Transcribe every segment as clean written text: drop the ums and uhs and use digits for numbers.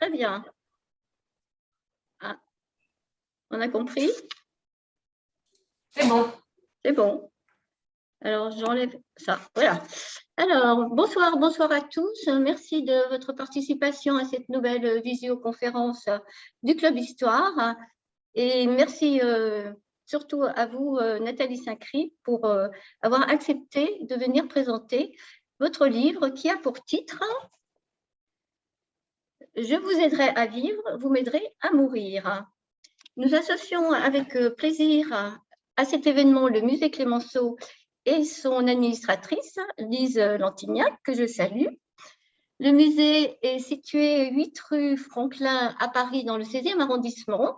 Très bien. Ah, on a compris? C'est bon. C'est bon. Alors, j'enlève ça. Voilà. Alors, bonsoir à tous. Merci de votre participation à cette nouvelle visioconférence du Club Histoire. Et merci surtout à vous, Nathalie Saint-Cry, pour avoir accepté de venir présenter votre livre qui a pour titre « Je vous aiderai à vivre, vous m'aiderez à mourir ». Nous associons avec plaisir à cet événement le musée Clémenceau et son administratrice, Lise Lantignac, que je salue. Le musée est situé 8 rue Franklin à Paris, dans le 16e arrondissement.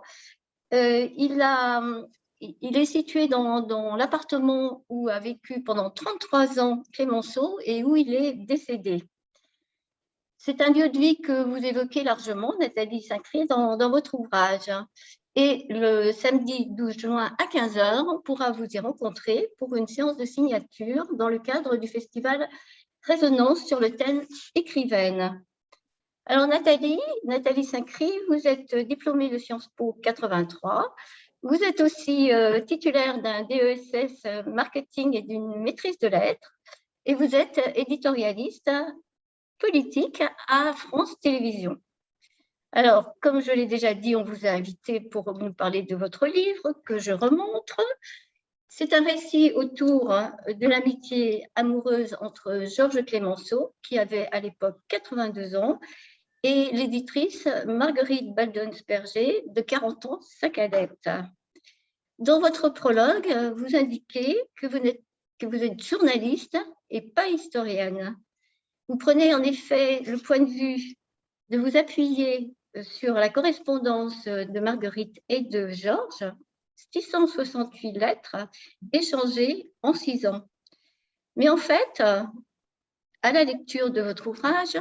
Il est situé dans l'appartement où a vécu pendant 33 ans Clémenceau et où il est décédé. C'est un lieu de vie que vous évoquez largement, Nathalie Saint-Cry, dans votre ouvrage. Et le samedi 12 juin à 15h, on pourra vous y rencontrer pour une séance de signature dans le cadre du festival Résonance sur le thème écrivaine. Alors Nathalie Saint-Cry, vous êtes diplômée de Sciences Po 83. Vous êtes aussi titulaire d'un DESS marketing et d'une maîtrise de lettres. Et vous êtes éditorialiste politique à France Télévisions. Alors, comme je l'ai déjà dit, on vous a invité pour nous parler de votre livre que je remontre. C'est un récit autour de l'amitié amoureuse entre Georges Clémenceau, qui avait à l'époque 82 ans, et l'éditrice Marguerite Baldensperger, de 40 ans, sa cadette. Dans votre prologue, vous indiquez que vous êtes journaliste et pas historienne. Vous prenez en effet le point de vue de vous appuyer sur la correspondance de Marguerite et de Georges, 668 lettres échangées en 6 ans. Mais en fait, à la lecture de votre ouvrage,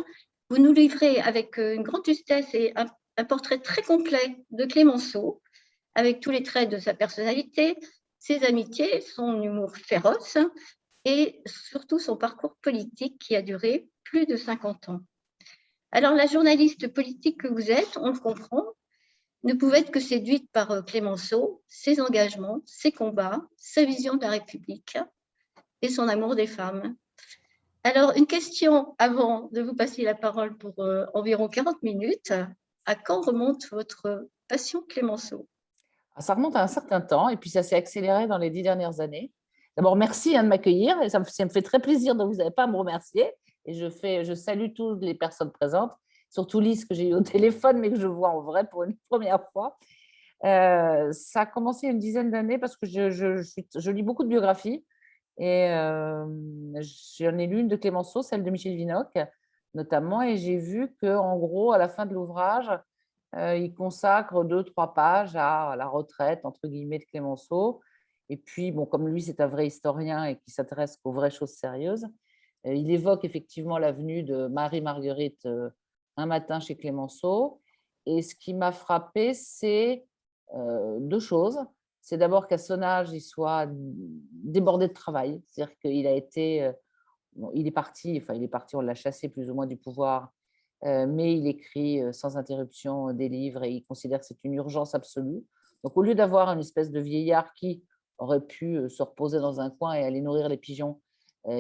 vous nous livrez avec une grande justesse et un portrait très complet de Clémenceau, avec tous les traits de sa personnalité, ses amitiés, son humour féroce et surtout son parcours politique qui a duré plus de 50 ans. Alors, la journaliste politique que vous êtes, on le comprend, ne pouvait être que séduite par Clémenceau, ses engagements, ses combats, sa vision de la République et son amour des femmes. Alors, une question avant de vous passer la parole pour environ 40 minutes. À quand remonte votre passion Clémenceau? Ça remonte à un certain temps et puis ça s'est accéléré dans les 10 dernières années. D'abord, merci de m'accueillir et ça me fait très plaisir de vous n'avez pas à me remercier. Et je salue toutes les personnes présentes, surtout Lise que j'ai eu au téléphone mais que je vois en vrai pour une première fois. Ça a commencé il y a une dizaine d'années parce que je lis beaucoup de biographies et j'en ai lu une de Clémenceau, celle de Michel Vinocq notamment, et j'ai vu qu'en gros, à la fin de l'ouvrage, il consacre 2-3 pages à la retraite, entre guillemets, de Clémenceau. Et puis, bon, comme lui, c'est un vrai historien et qui s'intéresse aux vraies choses sérieuses, il évoque effectivement la venue de Marie-Marguerite un matin chez Clémenceau. Et ce qui m'a frappée, c'est 2 choses. C'est d'abord qu'à son âge, il soit débordé de travail. C'est-à-dire qu'il a été… bon, il est parti, on l'a chassé plus ou moins du pouvoir, mais il écrit sans interruption des livres et il considère que c'est une urgence absolue. Donc, au lieu d'avoir une espèce de vieillard qui aurait pu se reposer dans un coin et aller nourrir les pigeons,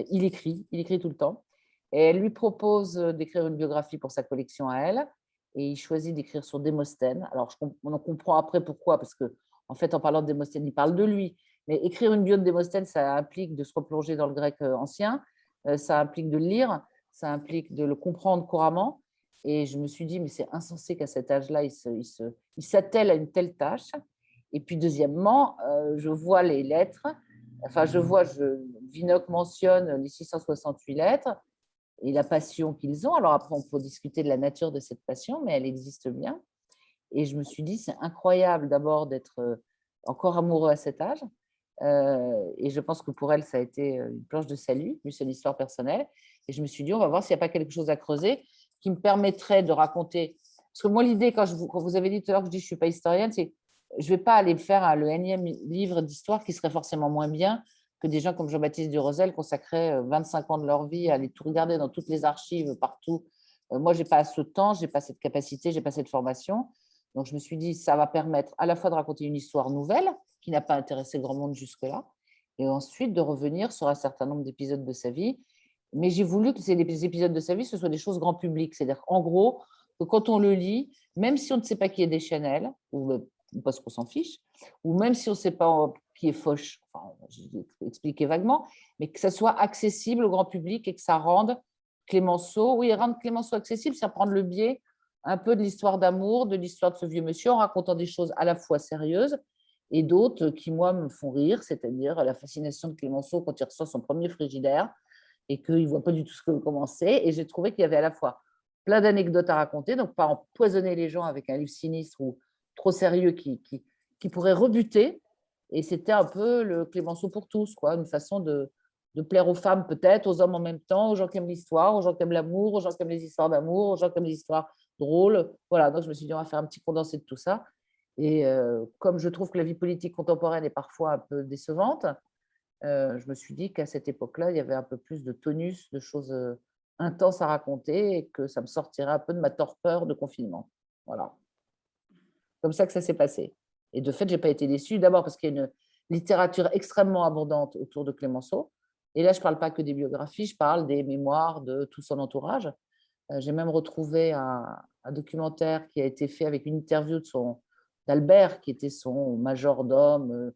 il écrit tout le temps. Et elle lui propose d'écrire une biographie pour sa collection à elle, et il choisit d'écrire sur Démosthène. Alors, on en comprend après pourquoi, parce que en fait, en parlant de Démosthène, il parle de lui. Mais écrire une bio de Démosthène, ça implique de se replonger dans le grec ancien, ça implique de le lire, ça implique de le comprendre couramment. Et je me suis dit, mais c'est insensé qu'à cet âge-là, il s'attelle à une telle tâche. Et puis, deuxièmement, je vois les lettres. Enfin, Vinocq mentionne les 668 lettres et la passion qu'ils ont. Alors après, on peut discuter de la nature de cette passion, mais elle existe bien. Et je me suis dit, c'est incroyable d'abord d'être encore amoureux à cet âge. Et je pense que pour elle, ça a été une planche de salut, vu son histoire personnelle. Et je me suis dit, on va voir s'il n'y a pas quelque chose à creuser qui me permettrait de raconter. Parce que moi, l'idée, quand vous avez dit tout à l'heure que je dis que je ne suis pas historienne, c'est je ne vais pas aller faire le énième livre d'histoire qui serait forcément moins bien que des gens comme Jean-Baptiste Durosel consacraient 25 ans de leur vie à aller tout regarder dans toutes les archives partout Moi, je n'ai pas ce temps, je n'ai pas cette capacité, je n'ai pas cette formation. Donc, je me suis dit, ça va permettre à la fois de raconter une histoire nouvelle qui n'a pas intéressé grand monde jusque-là, et ensuite de revenir sur un certain nombre d'épisodes de sa vie. Mais j'ai voulu que ces épisodes de sa vie, ce soient des choses grand public. C'est-à-dire qu'en gros, que quand on le lit, même si on ne sait pas qui est Deschanel, ou parce qu'on s'en fiche, ou même si on ne sait pas qui est Foch, enfin, j'ai expliqué vaguement, mais que ça soit accessible au grand public et que ça rende Clémenceau, oui, rendre Clémenceau accessible, c'est prendre le biais un peu de l'histoire d'amour, de l'histoire de ce vieux monsieur, en racontant des choses à la fois sérieuses et d'autres qui, moi, me font rire, c'est-à-dire la fascination de Clémenceau quand il reçoit son premier frigidaire et qu'il ne voit pas du tout ce que commencer. Et j'ai trouvé qu'il y avait à la fois plein d'anecdotes à raconter, donc pas empoisonner les gens avec un livre sinistre ou trop sérieux qui pourrait rebuter. Et c'était un peu le Clémenceau pour tous, quoi, une façon de plaire aux femmes peut-être, aux hommes en même temps, aux gens qui aiment l'histoire, aux gens qui aiment l'amour, aux gens qui aiment les histoires d'amour, aux gens qui aiment les histoires drôles. Voilà, donc je me suis dit, on va faire un petit condensé de tout ça. Et comme je trouve que la vie politique contemporaine est parfois un peu décevante, je me suis dit qu'à cette époque-là, il y avait un peu plus de tonus, de choses intenses à raconter et que ça me sortirait un peu de ma torpeur de confinement. Voilà. Comme ça que ça s'est passé. Et de fait, je n'ai pas été déçue, d'abord parce qu'il y a une littérature extrêmement abondante autour de Clémenceau. Et là, je ne parle pas que des biographies, je parle des mémoires de tout son entourage. J'ai même retrouvé un documentaire qui a été fait avec une interview d'Albert, qui était son majordome.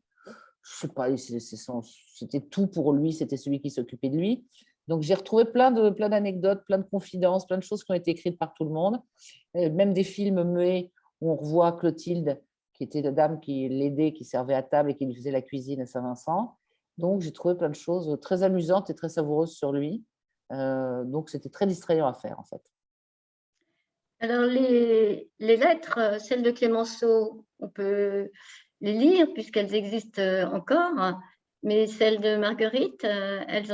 Je sais pas, c'était tout pour lui, c'était celui qui s'occupait de lui. Donc, j'ai retrouvé plein d'anecdotes, plein de confidences, plein de choses qui ont été écrites par tout le monde. Même des films muets où on revoit Clotilde, qui était la dame qui l'aidait, qui servait à table et qui lui faisait la cuisine à Saint-Vincent. Donc, j'ai trouvé plein de choses très amusantes et très savoureuses sur lui. Donc, c'était très distrayant à faire, en fait. Alors, les lettres, celles de Clémenceau, on peut les lire puisqu'elles existent encore, mais celles de Marguerite, elles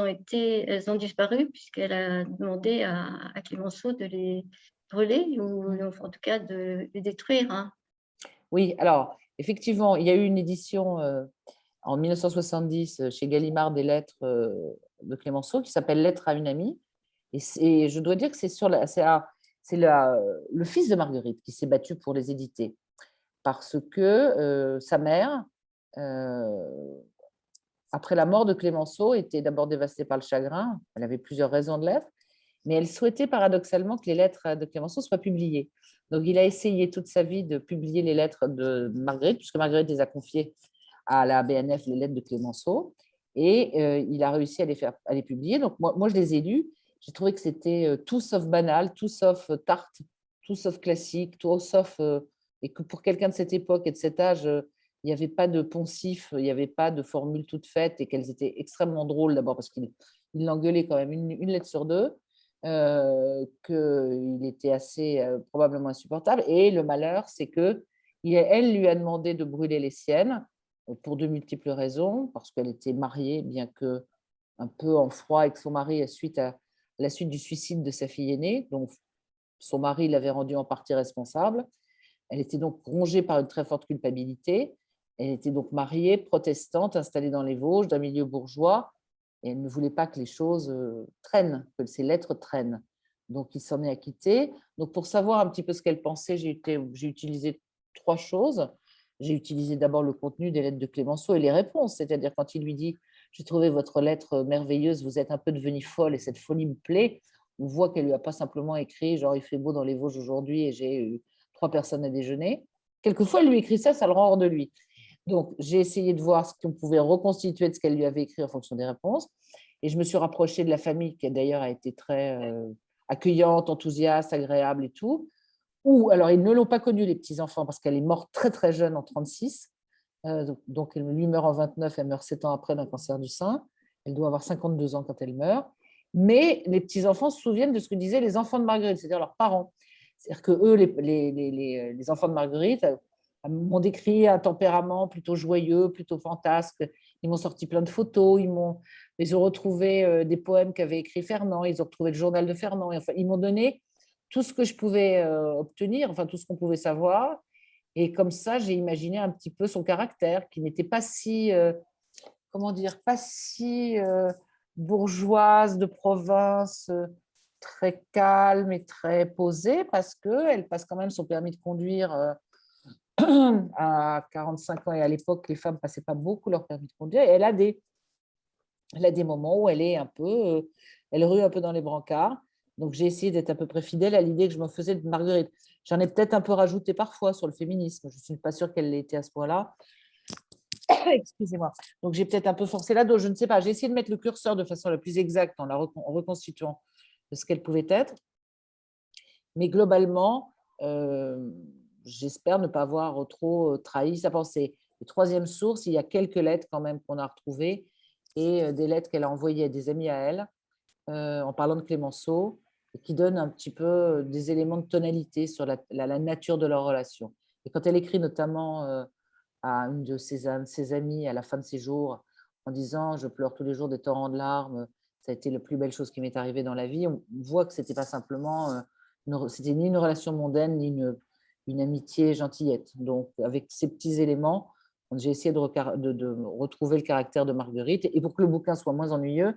ont disparu puisqu'elle a demandé à Clémenceau de les brûler ou en tout cas de les détruire. Hein. Oui, alors, effectivement, il y a eu une édition en 1970 chez Gallimard des lettres de Clémenceau qui s'appelle Lettres à une amie. Et je dois dire que le fils de Marguerite qui s'est battu pour les éditer parce que sa mère, après la mort de Clémenceau, était d'abord dévastée par le chagrin. Elle avait plusieurs raisons de l'être, mais elle souhaitait paradoxalement que les lettres de Clémenceau soient publiées. Donc, il a essayé toute sa vie de publier les lettres de Marguerite, puisque Marguerite les a confiées à la BNF, les lettres de Clémenceau, et il a réussi à les publier. Donc, moi, je les ai lues. J'ai trouvé que c'était tout sauf banal, tout sauf tarte, tout sauf classique, tout sauf… et que pour quelqu'un de cette époque et de cet âge, il n'y avait pas de poncif, il n'y avait pas de formules toutes faites et qu'elles étaient extrêmement drôles, d'abord parce qu'il l'engueulait quand même une lettre sur deux, qu'il était assez probablement insupportable. Et le malheur, c'est qu'elle lui a demandé de brûler les siennes pour de multiples raisons, parce qu'elle était mariée, bien que un peu en froid avec son mari à la suite du suicide de sa fille aînée. Donc, son mari l'avait rendue en partie responsable. Elle était donc rongée par une très forte culpabilité. Elle était donc mariée, protestante, installée dans les Vosges, d'un milieu bourgeois, et elle ne voulait pas que les choses traînent, que ces lettres traînent. Donc, il s'en est acquitté. Donc, pour savoir un petit peu ce qu'elle pensait, j'ai utilisé trois choses. J'ai utilisé d'abord le contenu des lettres de Clémenceau et les réponses, c'est-à-dire quand il lui dit « J'ai trouvé votre lettre merveilleuse, vous êtes un peu devenue folle et cette folie me plaît », on voit qu'elle ne lui a pas simplement écrit « genre il fait beau dans les Vosges aujourd'hui et j'ai eu 3 personnes à déjeuner ». Quelquefois, elle lui écrit ça le rend hors de lui. Donc, j'ai essayé de voir ce qu'on pouvait reconstituer de ce qu'elle lui avait écrit en fonction des réponses. Et je me suis rapprochée de la famille, qui d'ailleurs a été très accueillante, enthousiaste, agréable et tout. Alors, ils ne l'ont pas connue, les petits-enfants, parce qu'elle est morte très, très jeune, en 1936. Donc, lui meurt en 29, elle meurt 7 ans après d'un cancer du sein. Elle doit avoir 52 ans quand elle meurt. Mais les petits-enfants se souviennent de ce que disaient les enfants de Marguerite, c'est-à-dire leurs parents. C'est-à-dire que eux, les enfants de Marguerite, m'ont décrit un tempérament plutôt joyeux, plutôt fantasque. Ils m'ont sorti plein de photos, ils ont retrouvé des poèmes qu'avait écrit Fernand, ils ont retrouvé le journal de Fernand. Enfin, ils m'ont donné tout ce que je pouvais obtenir, enfin tout ce qu'on pouvait savoir. Et comme ça, j'ai imaginé un petit peu son caractère, qui n'était pas si, comment dire, pas si bourgeoise de province. très calme et très posée parce qu'elle passe quand même son permis de conduire à 45 ans. Et à l'époque, les femmes ne passaient pas beaucoup leur permis de conduire. Et elle a des moments où elle est un peu, elle rue un peu dans les brancards. Donc, j'ai essayé d'être à peu près fidèle à l'idée que je me faisais de Marguerite. J'en ai peut-être un peu rajouté parfois sur le féminisme. Je ne suis pas sûre qu'elle l'ait été à ce point-là. Excusez-moi. Donc, j'ai peut-être un peu forcé là. Donc, je ne sais pas. J'ai essayé de mettre le curseur de façon la plus exacte en la reconstituant de ce qu'elle pouvait être. Mais globalement, j'espère ne pas avoir trop trahi sa pensée. Et troisième source, il y a quelques lettres quand même qu'on a retrouvées et des lettres qu'elle a envoyées à des amis à elle en parlant de Clémenceau et qui donnent un petit peu des éléments de tonalité sur la nature de leur relation. Et quand elle écrit notamment à une de ses amies à la fin de ses jours en disant « Je pleure tous les jours des torrents de larmes, ça a été la plus belle chose qui m'est arrivée dans la vie », on voit que ce n'était pas simplement, c'était ni une relation mondaine, ni une amitié gentillette. Donc, avec ces petits éléments, j'ai essayé de retrouver le caractère de Marguerite. Et pour que le bouquin soit moins ennuyeux,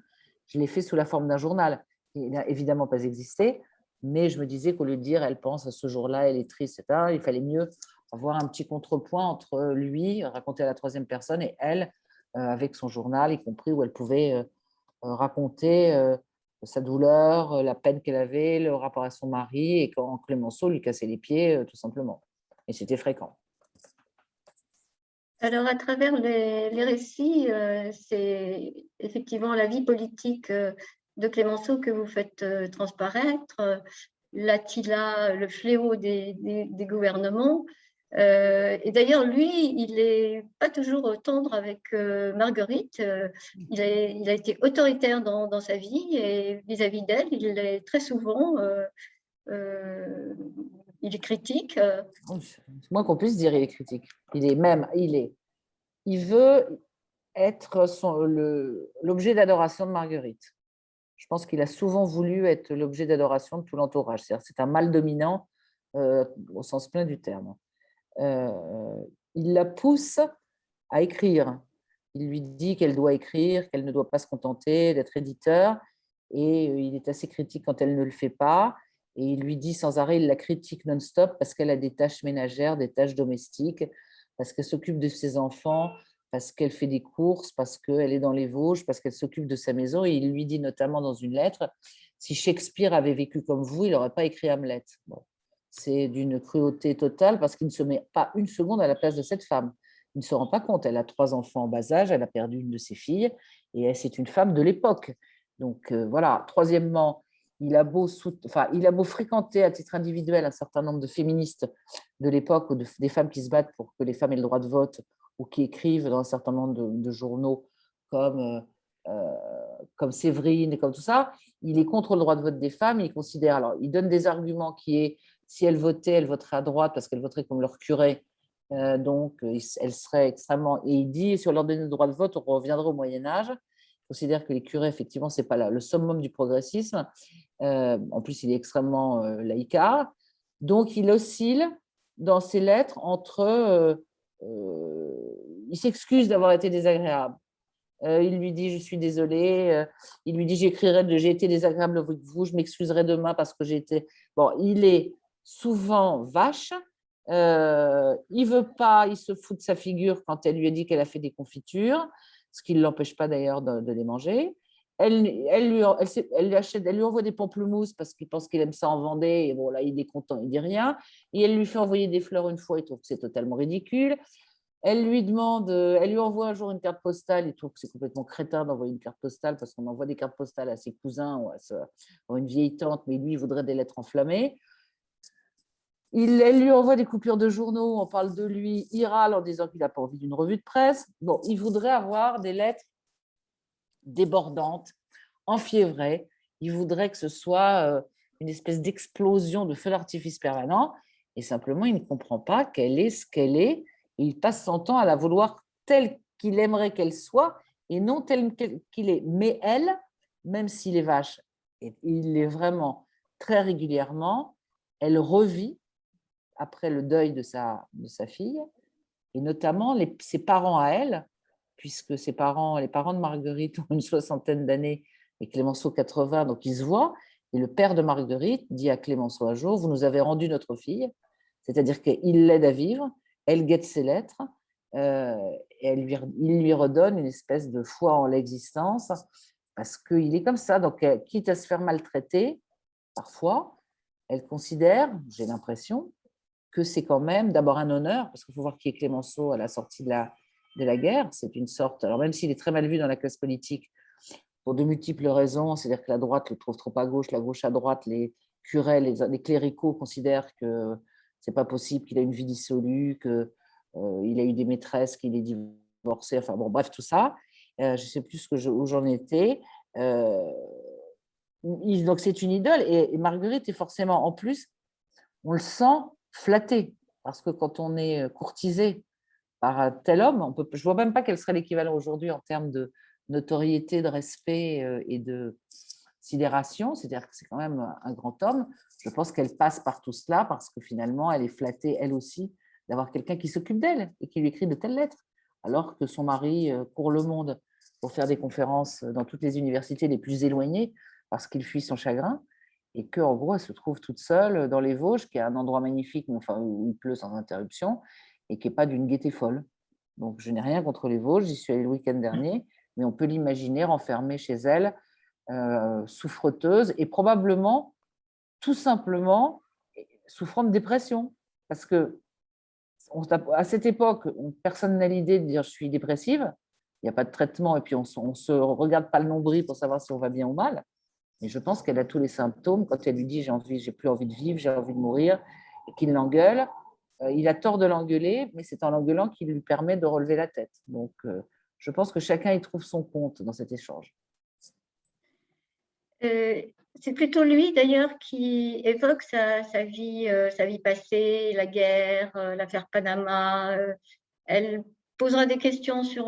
je l'ai fait sous la forme d'un journal. Il n'a évidemment pas existé, mais je me disais qu'au lieu de dire « elle pense à ce jour-là, elle est triste », etc., il fallait mieux avoir un petit contrepoint entre lui, raconté à la troisième personne, et elle, avec son journal, y compris où elle pouvait raconter sa douleur, la peine qu'elle avait, le rapport à son mari, et quand Clémenceau lui cassait les pieds, tout simplement. Et c'était fréquent. Alors, à travers les récits, c'est effectivement la vie politique de Clémenceau que vous faites transparaître, l'Attila, le fléau des gouvernements. Et d'ailleurs, lui, il n'est pas toujours tendre avec Marguerite. Il a été autoritaire dans sa vie et vis-à-vis d'elle, il est très souvent, il est critique. C'est moins qu'on puisse dire, il est critique. Il veut être l'objet d'adoration de Marguerite. Je pense qu'il a souvent voulu être l'objet d'adoration de tout l'entourage. C'est un mâle dominant au sens plein du terme. Il la pousse à écrire. Il lui dit qu'elle doit écrire, qu'elle ne doit pas se contenter d'être éditeur. Et il est assez critique quand elle ne le fait pas. Et il lui dit sans arrêt, il la critique non-stop parce qu'elle a des tâches ménagères, des tâches domestiques, parce qu'elle s'occupe de ses enfants, parce qu'elle fait des courses, parce qu'elle est dans les Vosges, parce qu'elle s'occupe de sa maison. Et il lui dit notamment dans une lettre, si Shakespeare avait vécu comme vous, il n'aurait pas écrit Hamlet. Bon. C'est d'une cruauté totale parce qu'il ne se met pas une seconde à la place de cette femme. Il ne se rend pas compte. Elle a 3 enfants en bas âge, elle a perdu une de ses filles et c'est une femme de l'époque. Donc voilà. Troisièmement, il a beau fréquenter à titre individuel un certain nombre de féministes de l'époque ou des femmes qui se battent pour que les femmes aient le droit de vote ou qui écrivent dans un certain nombre de journaux comme Séverine et comme tout ça. Il est contre le droit de vote des femmes. Il considère, alors il donne des arguments qui est si elle votait, elle voterait à droite parce qu'elle voterait comme leur curé. Donc, elle serait extrêmement… Et il dit, sur leur donner le droit de vote, on reviendra au Moyen-Âge. Il considère que les curés, effectivement, ce n'est pas le summum du progressisme. En plus, il est extrêmement laïcard. Donc, il oscille dans ses lettres entre… il s'excuse d'avoir été désagréable. Il lui dit, je suis désolée. Il lui dit, j'ai été désagréable avec vous, je m'excuserai demain parce que j'ai été… Bon, il est souvent vache. Il veut pas, il se fout de sa figure quand elle lui a dit qu'elle a fait des confitures, ce qui ne l'empêche pas d'ailleurs de les manger. Elle lui envoie des pamplemousses parce qu'il pense qu'il aime ça en Vendée. Et bon, là, il est content, il dit rien. Et elle lui fait envoyer des fleurs une fois, il trouve que c'est totalement ridicule. Elle lui envoie un jour une carte postale. Il trouve que c'est complètement crétin d'envoyer une carte postale parce qu'on envoie des cartes postales à ses cousins ou à une vieille tante, mais lui, il voudrait des lettres enflammées. Elle lui envoie des coupures de journaux, on parle de lui, il râle en disant qu'il n'a pas envie d'une revue de presse. Bon, il voudrait avoir des lettres débordantes, enfiévrées. Il voudrait que ce soit une espèce d'explosion de feu d'artifice permanent. Et simplement, il ne comprend pas qu'elle est ce qu'elle est. Et il passe son temps à la vouloir telle qu'il aimerait qu'elle soit et non telle qu'il est. Mais elle, même s'il est vache, et il l'est vraiment très régulièrement, elle revit après le deuil de sa fille, et notamment ses parents à elle, puisque les parents de Marguerite ont une 60aine d'années et Clémenceau 80, donc ils se voient, Et le père de Marguerite dit à Clémenceau un jour, vous nous avez rendu notre fille, c'est-à-dire qu'il l'aide à vivre, elle guette ses lettres, et il lui redonne une espèce de foi en l'existence, parce qu'il est comme ça. Donc, quitte à se faire maltraiter, parfois, elle considère, j'ai l'impression, que c'est quand même d'abord un honneur, parce qu'il faut voir qui est Clémenceau à la sortie de la guerre. C'est une sorte, alors même s'il est très mal vu dans la classe politique, pour de multiples raisons, c'est-à-dire que la droite le trouve trop à gauche, la gauche à droite, les curés, les cléricaux considèrent que c'est pas possible, qu'il a une vie dissolue, qu'il a eu des maîtresses, qu'il est divorcé, enfin bon, bref, tout ça. Je sais plus où j'en étais. Donc c'est une idole, et Marguerite est forcément, en plus, on le sent flatté, parce que quand on est courtisé par un tel homme, je ne vois même pas quel serait l'équivalent aujourd'hui en termes de notoriété, de respect et de sidération, c'est-à-dire que c'est quand même un grand homme. Je pense qu'elle passe par tout cela parce que finalement, elle est flattée, elle aussi, d'avoir quelqu'un qui s'occupe d'elle et qui lui écrit de telles lettres, alors que son mari court le monde pour faire des conférences dans toutes les universités les plus éloignées parce qu'il fuit son chagrin, et qu'en gros, elle se trouve toute seule dans les Vosges, qui est un endroit magnifique, mais enfin, où il pleut sans interruption, et qui n'est pas d'une gaieté folle. Donc, je n'ai rien contre les Vosges, j'y suis allée le week-end dernier, mais on peut l'imaginer renfermée chez elle, souffreteuse, et probablement, tout simplement, souffrant de dépression. Parce que à cette époque, personne n'a l'idée de dire je suis dépressive, il n'y a pas de traitement, et puis on ne se regarde pas le nombril pour savoir si on va bien ou mal. Mais je pense qu'elle a tous les symptômes. Quand elle lui dit j'ai plus envie de vivre, j'ai envie de mourir, et qu'il l'engueule, il a tort de l'engueuler, mais c'est en l'engueulant qu'il lui permet de relever la tête. Donc, je pense que chacun y trouve son compte dans cet échange. C'est plutôt lui d'ailleurs qui évoque sa vie passée, la guerre, l'affaire Panama. Elle posera des questions sur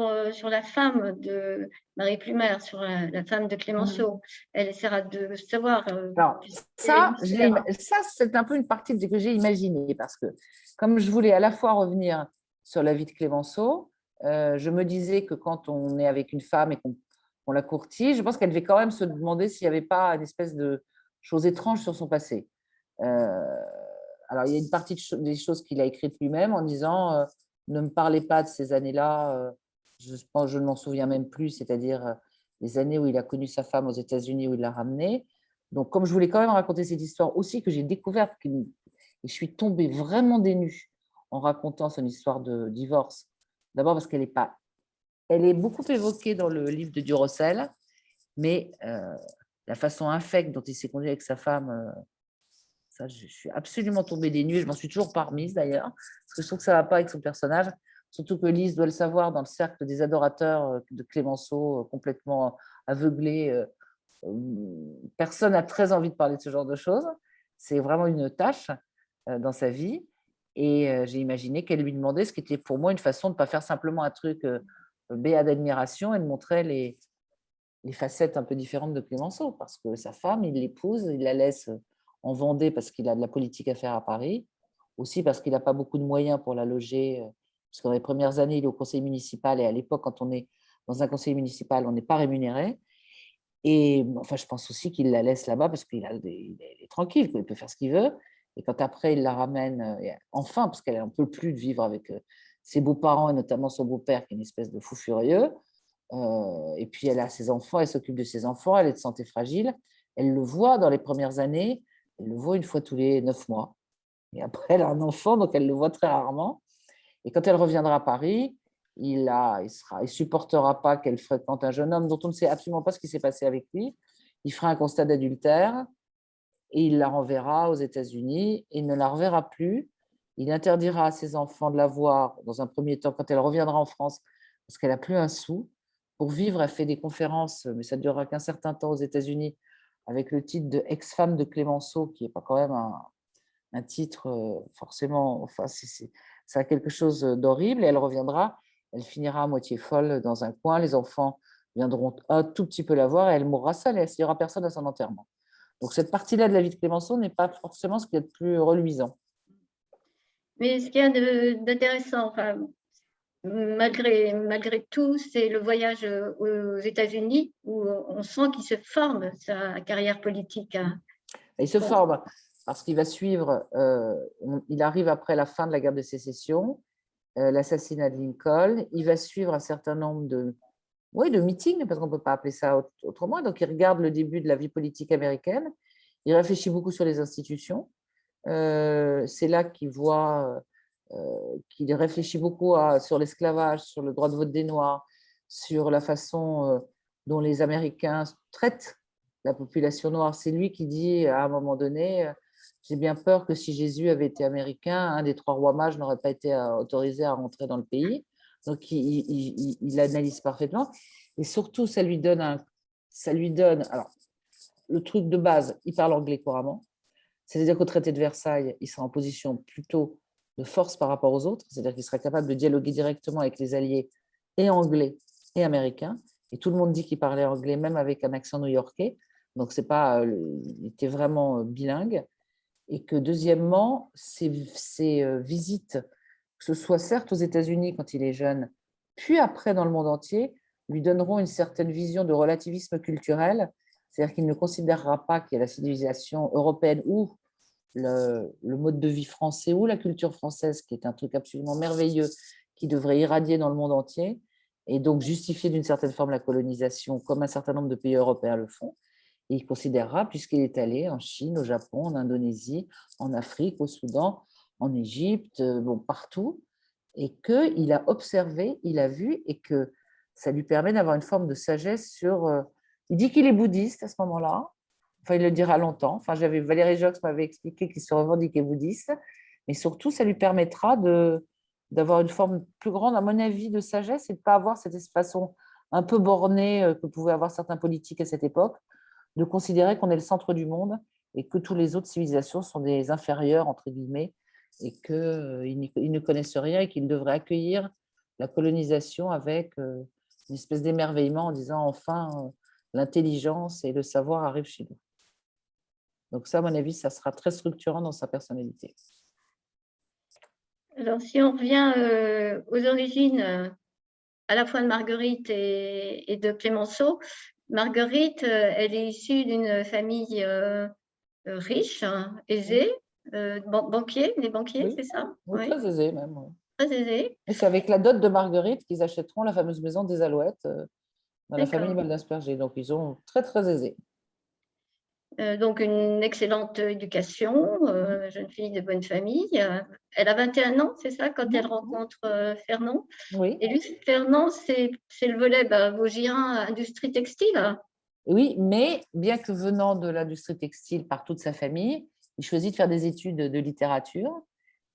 la femme de Marie Plumer, sur la femme de Clémenceau. Elle essaiera de savoir. Alors, ça, c'est un peu une partie que j'ai imaginée, parce que comme je voulais à la fois revenir sur la vie de Clémenceau, je me disais que quand on est avec une femme et qu'on la courtise, je pense qu'elle devait quand même se demander s'il n'y avait pas une espèce de chose étrange sur son passé. Alors, il y a une partie des choses qu'il a écrites lui-même en disant ne me parlez pas de ces années-là, je pense, je ne m'en souviens même plus, c'est-à-dire les années où il a connu sa femme aux États-Unis, où il l'a ramenée. Donc, comme je voulais quand même raconter cette histoire aussi, que j'ai découverte, et je suis tombée vraiment des nues en racontant son histoire de divorce. D'abord parce qu'elle est beaucoup évoquée dans le livre de Durossel, mais la façon infecte dont il s'est conduit avec sa femme, ça, je suis absolument tombée des nues. Je m'en suis toujours pas remise d'ailleurs, parce que je trouve que ça ne va pas avec son personnage. Surtout que Lise doit le savoir, dans le cercle des adorateurs de Clémenceau, complètement aveuglés, personne n'a très envie de parler de ce genre de choses. C'est vraiment une tâche dans sa vie. Et j'ai imaginé qu'elle lui demandait ce qui était pour moi une façon de ne pas faire simplement un truc béat d'admiration, et de montrer les facettes un peu différentes de Clémenceau. Parce que sa femme, il l'épouse, il la laisse en Vendée parce qu'il a de la politique à faire à Paris. Aussi parce qu'il n'a pas beaucoup de moyens pour la loger. Parce que dans les premières années, il est au conseil municipal. Et à l'époque, quand on est dans un conseil municipal, on n'est pas rémunéré. Et enfin, je pense aussi qu'il la laisse là-bas parce qu'il est tranquille, il peut faire ce qu'il veut. Et quand après, il la ramène, enfin, parce qu'elle n'en peut plus de vivre avec ses beaux-parents, et notamment son beau-père, qui est une espèce de fou furieux. Et puis, elle a ses enfants, elle s'occupe de ses enfants, elle est de santé fragile. Elle le voit dans les premières années, elle le voit une fois tous les 9 mois. Et après, elle a un enfant, donc elle le voit très rarement. Et quand elle reviendra à Paris, il supportera pas qu'elle fréquente un jeune homme dont on ne sait absolument pas ce qui s'est passé avec lui. Il fera un constat d'adultère et il la renverra aux États-Unis et ne la reverra plus. Il interdira à ses enfants de la voir dans un premier temps quand elle reviendra en France parce qu'elle n'a plus un sou. Pour vivre, elle fait des conférences, mais ça ne durera qu'un certain temps aux États-Unis, avec le titre de ex-femme de Clémenceau, qui n'est pas quand même un titre forcément, enfin, ça a quelque chose d'horrible, et elle reviendra, elle finira à moitié folle dans un coin, les enfants viendront un tout petit peu la voir et elle mourra seule, et il n'y aura personne à son enterrement. Donc cette partie-là de la vie de Clémenceau n'est pas forcément ce qu'il y a de plus reluisant. Mais ce qu'il y a d'intéressant, enfin, malgré tout, c'est le voyage aux États-Unis où on sent qu'il se forme sa carrière politique. Il se forme parce qu'il va suivre, il arrive après la fin de la guerre de sécession, l'assassinat de Lincoln, il va suivre un certain nombre de meetings, parce qu'on ne peut pas appeler ça autrement. Donc, il regarde le début de la vie politique américaine, il réfléchit beaucoup sur les institutions. C'est là qu'il voit, qu'il réfléchit beaucoup sur l'esclavage, sur le droit de vote des Noirs, sur la façon dont les Américains traitent la population noire. C'est lui qui dit à un moment donné, j'ai bien peur que si Jésus avait été américain, un des 3 rois mages n'aurait pas été autorisé à rentrer dans le pays. Donc, il analyse parfaitement. Et surtout, ça lui donne, alors, le truc de base, il parle anglais couramment. C'est-à-dire qu'au traité de Versailles, il sera en position plutôt de force par rapport aux autres, c'est-à-dire qu'il sera capable de dialoguer directement avec les alliés et anglais et américains. Et tout le monde dit qu'il parlait anglais, même avec un accent new-yorkais. Donc, c'est pas, il était vraiment bilingue. Et que deuxièmement, ses visites, que ce soit certes aux États-Unis quand il est jeune, puis après dans le monde entier, lui donneront une certaine vision de relativisme culturel. C'est-à-dire qu'il ne considérera pas qu'il y a la civilisation européenne ou le mode de vie français ou la culture française, qui est un truc absolument merveilleux, qui devrait irradier dans le monde entier, et donc justifier d'une certaine forme la colonisation, comme un certain nombre de pays européens le font. Et il considérera, puisqu'il est allé en Chine, au Japon, en Indonésie, en Afrique, au Soudan, en Égypte, bon, partout, et qu'il a observé, il a vu, et que ça lui permet d'avoir une forme de sagesse sur... il dit qu'il est bouddhiste à ce moment-là, enfin il le dira longtemps, enfin j'avais Valérie Jox m'avait expliqué qu'il se revendiquait bouddhiste, mais surtout ça lui permettra d'avoir une forme plus grande, à mon avis, de sagesse et de ne pas avoir cette façon un peu bornée que pouvaient avoir certains politiques à cette époque, de considérer qu'on est le centre du monde et que toutes les autres civilisations sont des inférieures, entre guillemets, et qu'ils ne connaissent rien et qu'ils devraient accueillir la colonisation avec une espèce d'émerveillement en disant enfin, l'intelligence et le savoir arrivent chez nous. Donc ça, à mon avis, ça sera très structurant dans sa personnalité. Alors, si on revient aux origines à la fois de Marguerite et de Clémenceau, Marguerite, elle est issue d'une famille riche, aisée, banquier, les banquiers, Oui, c'est ça? oui, Oui, très aisé même. Oui. très aisée. Et c'est avec la dot de Marguerite qu'ils achèteront la fameuse maison des Alouettes dans la famille D'accord. Baldasperger. Donc, ils sont très, très aisés. Donc, une excellente éducation, jeune fille de bonne famille. Elle a 21 ans, c'est ça, quand elle rencontre Fernand. Oui. Et lui, Fernand, c'est le volet vosgien, industrie textile. Oui, mais bien que venant de l'industrie textile par toute sa famille, il choisit de faire des études de littérature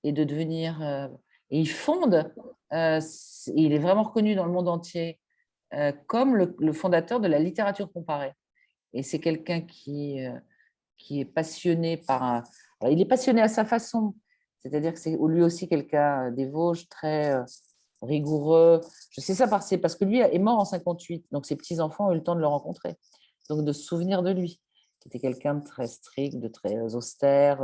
et de devenir. Et il fonde, il est vraiment reconnu dans le monde entier comme le fondateur de la littérature comparée. Et c'est quelqu'un qui est passionné par. Alors, il est passionné à sa façon, c'est-à-dire que c'est lui aussi quelqu'un des Vosges très rigoureux. Je sais ça parce que lui est mort en 58, donc ses petits-enfants ont eu le temps de le rencontrer, donc de se souvenir de lui. C'était quelqu'un de très strict, de très austère.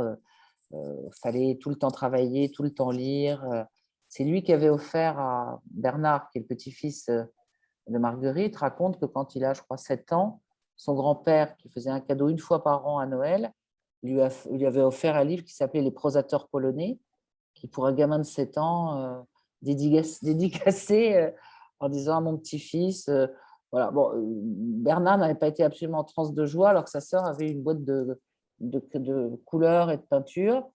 Fallait tout le temps travailler, tout le temps lire. C'est lui qui avait offert à Bernard, qui est le petit-fils de Marguerite, raconte que quand il a, je crois, 7 ans, son grand-père, qui faisait un cadeau une fois par an à Noël, lui avait offert un livre qui s'appelait Les prosateurs polonais, qui pour un gamin de 7 ans, dédicacé en disant à mon petit-fils, voilà. Bon, Bernard n'avait pas été absolument en transe de joie alors que sa sœur avait une boîte de couleurs et de peinture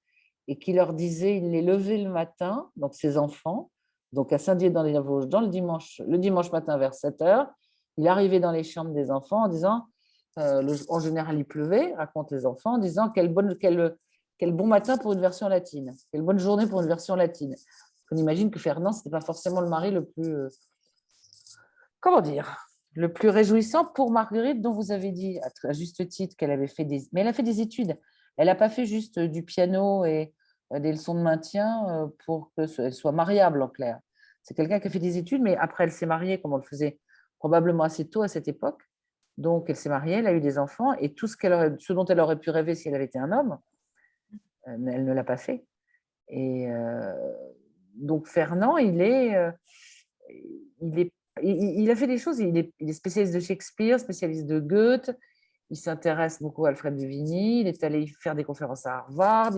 et qui leur disait, il les levait le matin, donc ses enfants, donc à Saint-Dié dans les Vosges, le dimanche matin vers 7 heures, il arrivait dans les chambres des enfants en disant, en général il pleuvait, racontent les enfants, en disant quel bon matin pour une version latine, quelle bonne journée pour une version latine. On imagine que Fernand, ce n'était pas forcément le mari le plus, comment dire, le plus réjouissant pour Marguerite, dont vous avez dit à juste titre qu'elle avait fait mais elle a fait des études. Elle n'a pas fait juste du piano et des leçons de maintien pour qu'elle soit mariable, en clair. C'est quelqu'un qui a fait des études, mais après, elle s'est mariée, comme on le faisait probablement assez tôt à cette époque. Donc, elle s'est mariée, elle a eu des enfants, et tout ce dont elle aurait pu rêver si elle avait été un homme, elle ne l'a pas fait. Et donc, Fernand, il est il a fait des choses, il est spécialiste de Shakespeare, spécialiste de Goethe, il s'intéresse beaucoup à Alfred de Vigny, il est allé faire des conférences à Harvard,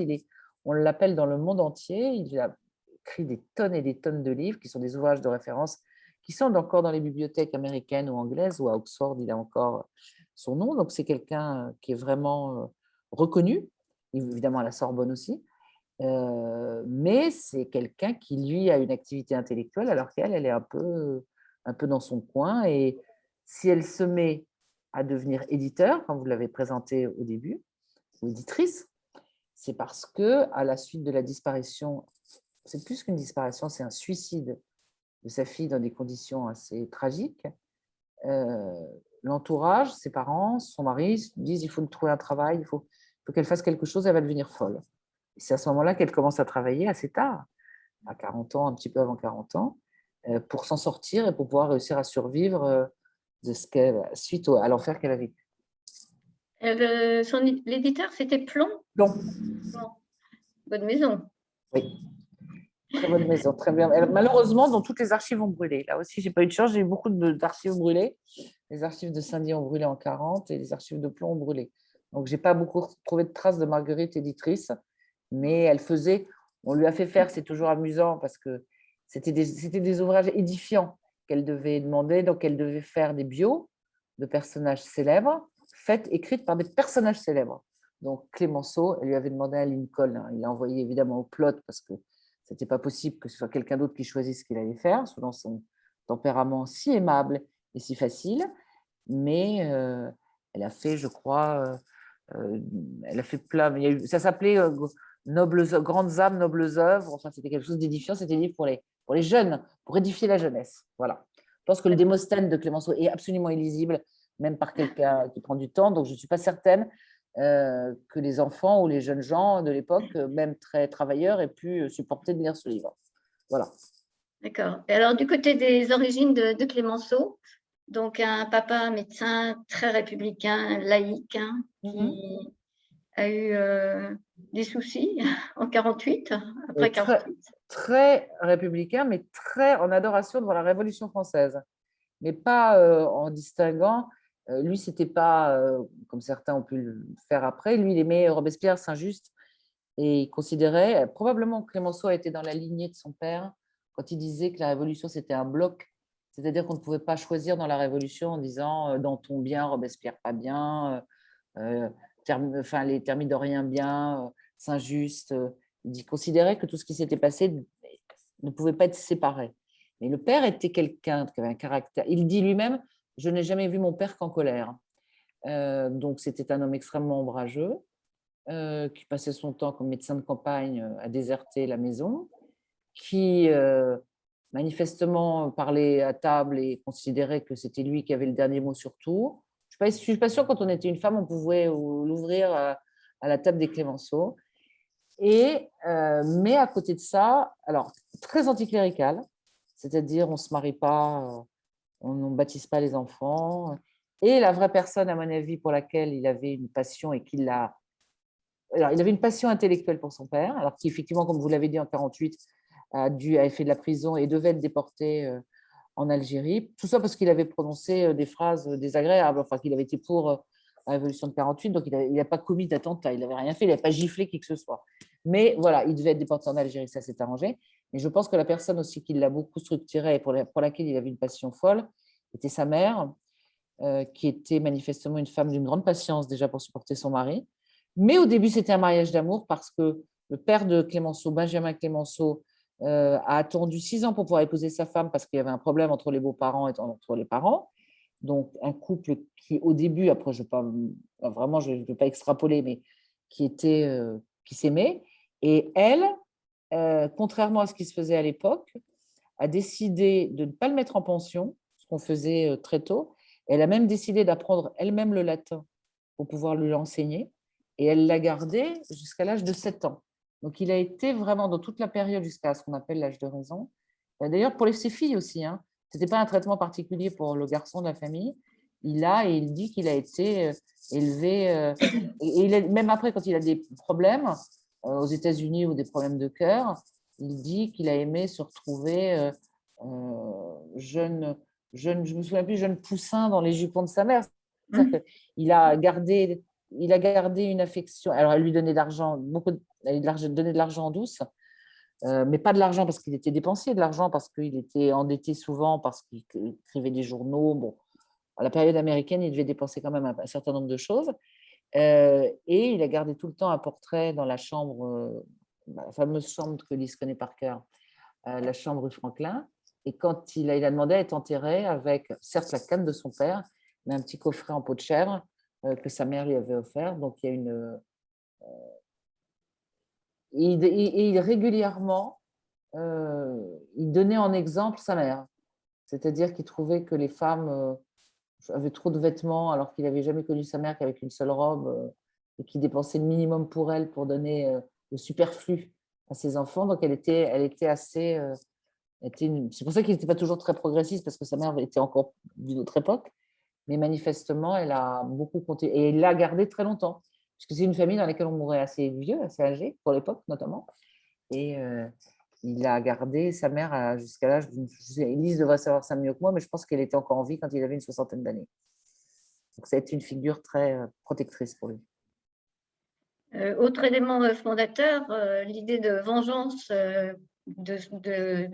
on l'appelle dans le monde entier, il a écrit des tonnes et des tonnes de livres qui sont des ouvrages de référence qui sont encore dans les bibliothèques américaines ou anglaises, ou à Oxford, il a encore son nom. Donc, c'est quelqu'un qui est vraiment reconnu, évidemment à la Sorbonne aussi, mais c'est quelqu'un qui, lui, a une activité intellectuelle alors qu'elle, elle est un peu dans son coin. Et si elle se met à devenir éditeur, comme vous l'avez présenté au début, ou éditrice, c'est parce que à la suite de la disparition, c'est plus qu'une disparition, c'est un suicide de sa fille dans des conditions assez tragiques, l'entourage, ses parents, son mari disent il faut lui trouver un travail, il faut qu'elle fasse quelque chose, elle va devenir folle. Et c'est à ce moment-là qu'elle commence à travailler assez tard, à 40 ans, un petit peu avant 40 ans, pour s'en sortir et pour pouvoir réussir à survivre suite à l'enfer qu'elle a vécu. L'éditeur, c'était Plomb. Plomb. Bonne maison. Oui. Très bonne maison, très bien. Malheureusement, dont toutes les archives ont brûlé. Là aussi, je n'ai pas eu de chance, j'ai eu beaucoup d'archives brûlées. Les archives de Saint-Dié ont brûlé en 40 et les archives de Plomb ont brûlé. Donc, je n'ai pas beaucoup trouvé de traces de Marguerite éditrice, mais elle faisait, on lui a fait faire, c'est toujours amusant parce que c'était des ouvrages édifiants qu'elle devait demander. Donc, elle devait faire des bios de personnages célèbres, écrites par des personnages célèbres. Donc, Clémenceau, elle lui avait demandé à Lincoln, il l'a envoyé évidemment au plot parce que ce n'était pas possible que ce soit quelqu'un d'autre qui choisisse ce qu'il allait faire, selon son tempérament si aimable et si facile. Mais elle a fait, je crois, elle a fait plein. Ça s'appelait Grandes âmes, nobles œuvres. Enfin, c'était quelque chose d'édifiant. C'était des livres pour les jeunes, pour édifier la jeunesse. Voilà. Je pense que le Démosthène de Clémenceau est absolument illisible, même par quelqu'un qui prend du temps. Donc, je ne suis pas certaine que les enfants ou les jeunes gens de l'époque, même très travailleurs, aient pu supporter de lire ce livre. Voilà. D'accord. Et alors, du côté des origines de Clémenceau, donc un papa médecin très républicain, laïque, qui a eu des soucis en 48, après 48. Très républicain, mais très en adoration devant la Révolution française. Mais pas en distinguant. Lui, c'était pas, comme certains ont pu le faire après, lui, il aimait Robespierre, Saint-Just, et il considérait, probablement Clémenceau a été dans la lignée de son père, quand il disait que la Révolution, c'était un bloc, c'est-à-dire qu'on ne pouvait pas choisir dans la Révolution en disant Danton bien, Robespierre pas bien, les Thermidoriens bien, Saint-Just. Il considérait que tout ce qui s'était passé ne pouvait pas être séparé. Mais le père était quelqu'un qui avait un caractère. Il dit lui-même, je n'ai jamais vu mon père qu'en colère. Donc, c'était un homme extrêmement ombrageux, qui passait son temps comme médecin de campagne à déserter la maison, qui manifestement parlait à table et considérait que c'était lui qui avait le dernier mot sur tout. Je ne suis pas sûre, quand on était une femme, on pouvait l'ouvrir à la table des Clémenceau. Mais à côté de ça, alors très anticlérical, c'est-à-dire on ne se marie pas, on ne baptise pas les enfants. Et la vraie personne, à mon avis, pour laquelle il avait une passion et qu'il l'a. Alors, il avait une passion intellectuelle pour son père, alors qu'effectivement, comme vous l'avez dit, en 48, avait fait de la prison et devait être déporté en Algérie. Tout ça parce qu'il avait prononcé des phrases désagréables, enfin qu'il avait été pour la révolution de 48, donc il n'a pas commis d'attentat, il n'avait rien fait, il n'avait pas giflé qui que ce soit. Mais voilà, il devait être déporté en Algérie, ça s'est arrangé. Mais je pense que la personne aussi qui l'a beaucoup structuré et pour laquelle il avait une passion folle était sa mère, qui était manifestement une femme d'une grande patience déjà pour supporter son mari. Mais au début, c'était un mariage d'amour parce que le père de Clémenceau, Benjamin Clémenceau, a attendu 6 ans pour pouvoir épouser sa femme parce qu'il y avait un problème entre les beaux-parents et entre les parents. Donc, un couple qui, au début, après, je ne vais pas extrapoler, mais qui s'aimait. Et elle, contrairement à ce qui se faisait à l'époque, a décidé de ne pas le mettre en pension, ce qu'on faisait très tôt. Elle a même décidé d'apprendre elle-même le latin pour pouvoir lui l'enseigner. Et elle l'a gardé jusqu'à l'âge de 7 ans. Donc, il a été vraiment dans toute la période jusqu'à ce qu'on appelle l'âge de raison. D'ailleurs, pour ses filles aussi, hein, ce n'était pas un traitement particulier pour le garçon de la famille. Il dit qu'il a été élevé. Même après, quand il a des problèmes aux États-Unis ou des problèmes de cœur, il dit qu'il a aimé se retrouver je me souviens plus, jeune poussin dans les jupons de sa mère. C'est-à-dire qu'il a gardé, une affection. Alors, elle lui donnait de l'argent, elle donnait de l'argent en douce, mais pas de l'argent parce qu'il était dépensier, de l'argent parce qu'il était endetté souvent, parce qu'il écrivait des journaux. Bon, à la période américaine, il devait dépenser quand même un certain nombre de choses. Et il a gardé tout le temps un portrait dans la chambre, la fameuse chambre que Lise connaît par cœur, la chambre rue Franklin. Et quand il a demandé à être enterré avec, certes, la canne de son père, mais un petit coffret en peau de chèvre que sa mère lui avait offert. Donc, il y a il régulièrement, il donnait en exemple sa mère. C'est-à-dire qu'il trouvait que les femmes avaient trop de vêtements alors qu'il n'avait jamais connu sa mère qu'avec une seule robe et qu'il dépensait le minimum pour elle pour donner le superflu à ses enfants. Donc, elle était assez… c'est pour ça qu'il n'était pas toujours très progressiste, parce que sa mère était encore d'une autre époque. Mais manifestement, elle a beaucoup compté. Et il l'a gardé très longtemps. Parce que c'est une famille dans laquelle on mourait assez vieux, assez âgé, pour l'époque notamment. Et il a gardé sa mère jusqu'à l'âge d'une… Elise devrait savoir ça mieux que moi, mais je pense qu'elle était encore en vie quand il avait une soixantaine d'années. Donc, ça a été une figure très protectrice pour lui. Autre élément fondateur, l'idée de vengeance de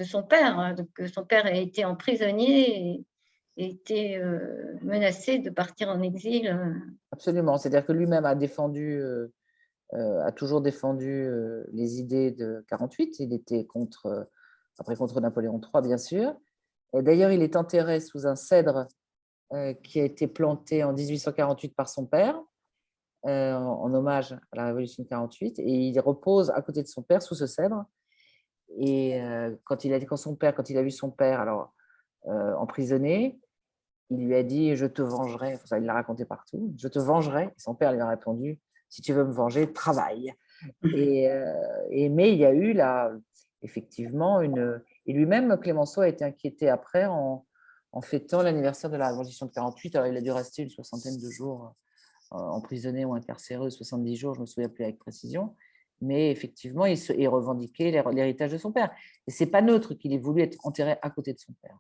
son père. Hein, donc, son père a été emprisonné et été menacé de partir en exil. Absolument. C'est-à-dire que lui-même a toujours défendu les idées de 48. Il était après contre Napoléon III, bien sûr. D'ailleurs, il est enterré sous un cèdre qui a été planté en 1848 par son père, en hommage à la Révolution de 48. Et il repose à côté de son père sous ce cèdre. Et quand il a vu son père alors, emprisonné, il lui a dit « Je te vengerai ». Enfin, il l'a raconté partout. « Je te vengerai ». Et son père lui a répondu « Si tu veux me venger, travaille ». Mais il y a eu là, effectivement, et lui-même, Clémenceau a été inquiété après en fêtant l'anniversaire de la Révolution de 48. Alors, il a dû rester une soixantaine de jours emprisonné ou incarcéré, 70 jours, je ne me souviens plus avec précision. Mais effectivement, il revendiquait l'héritage de son père. Et ce n'est pas neutre qu'il ait voulu être enterré à côté de son père.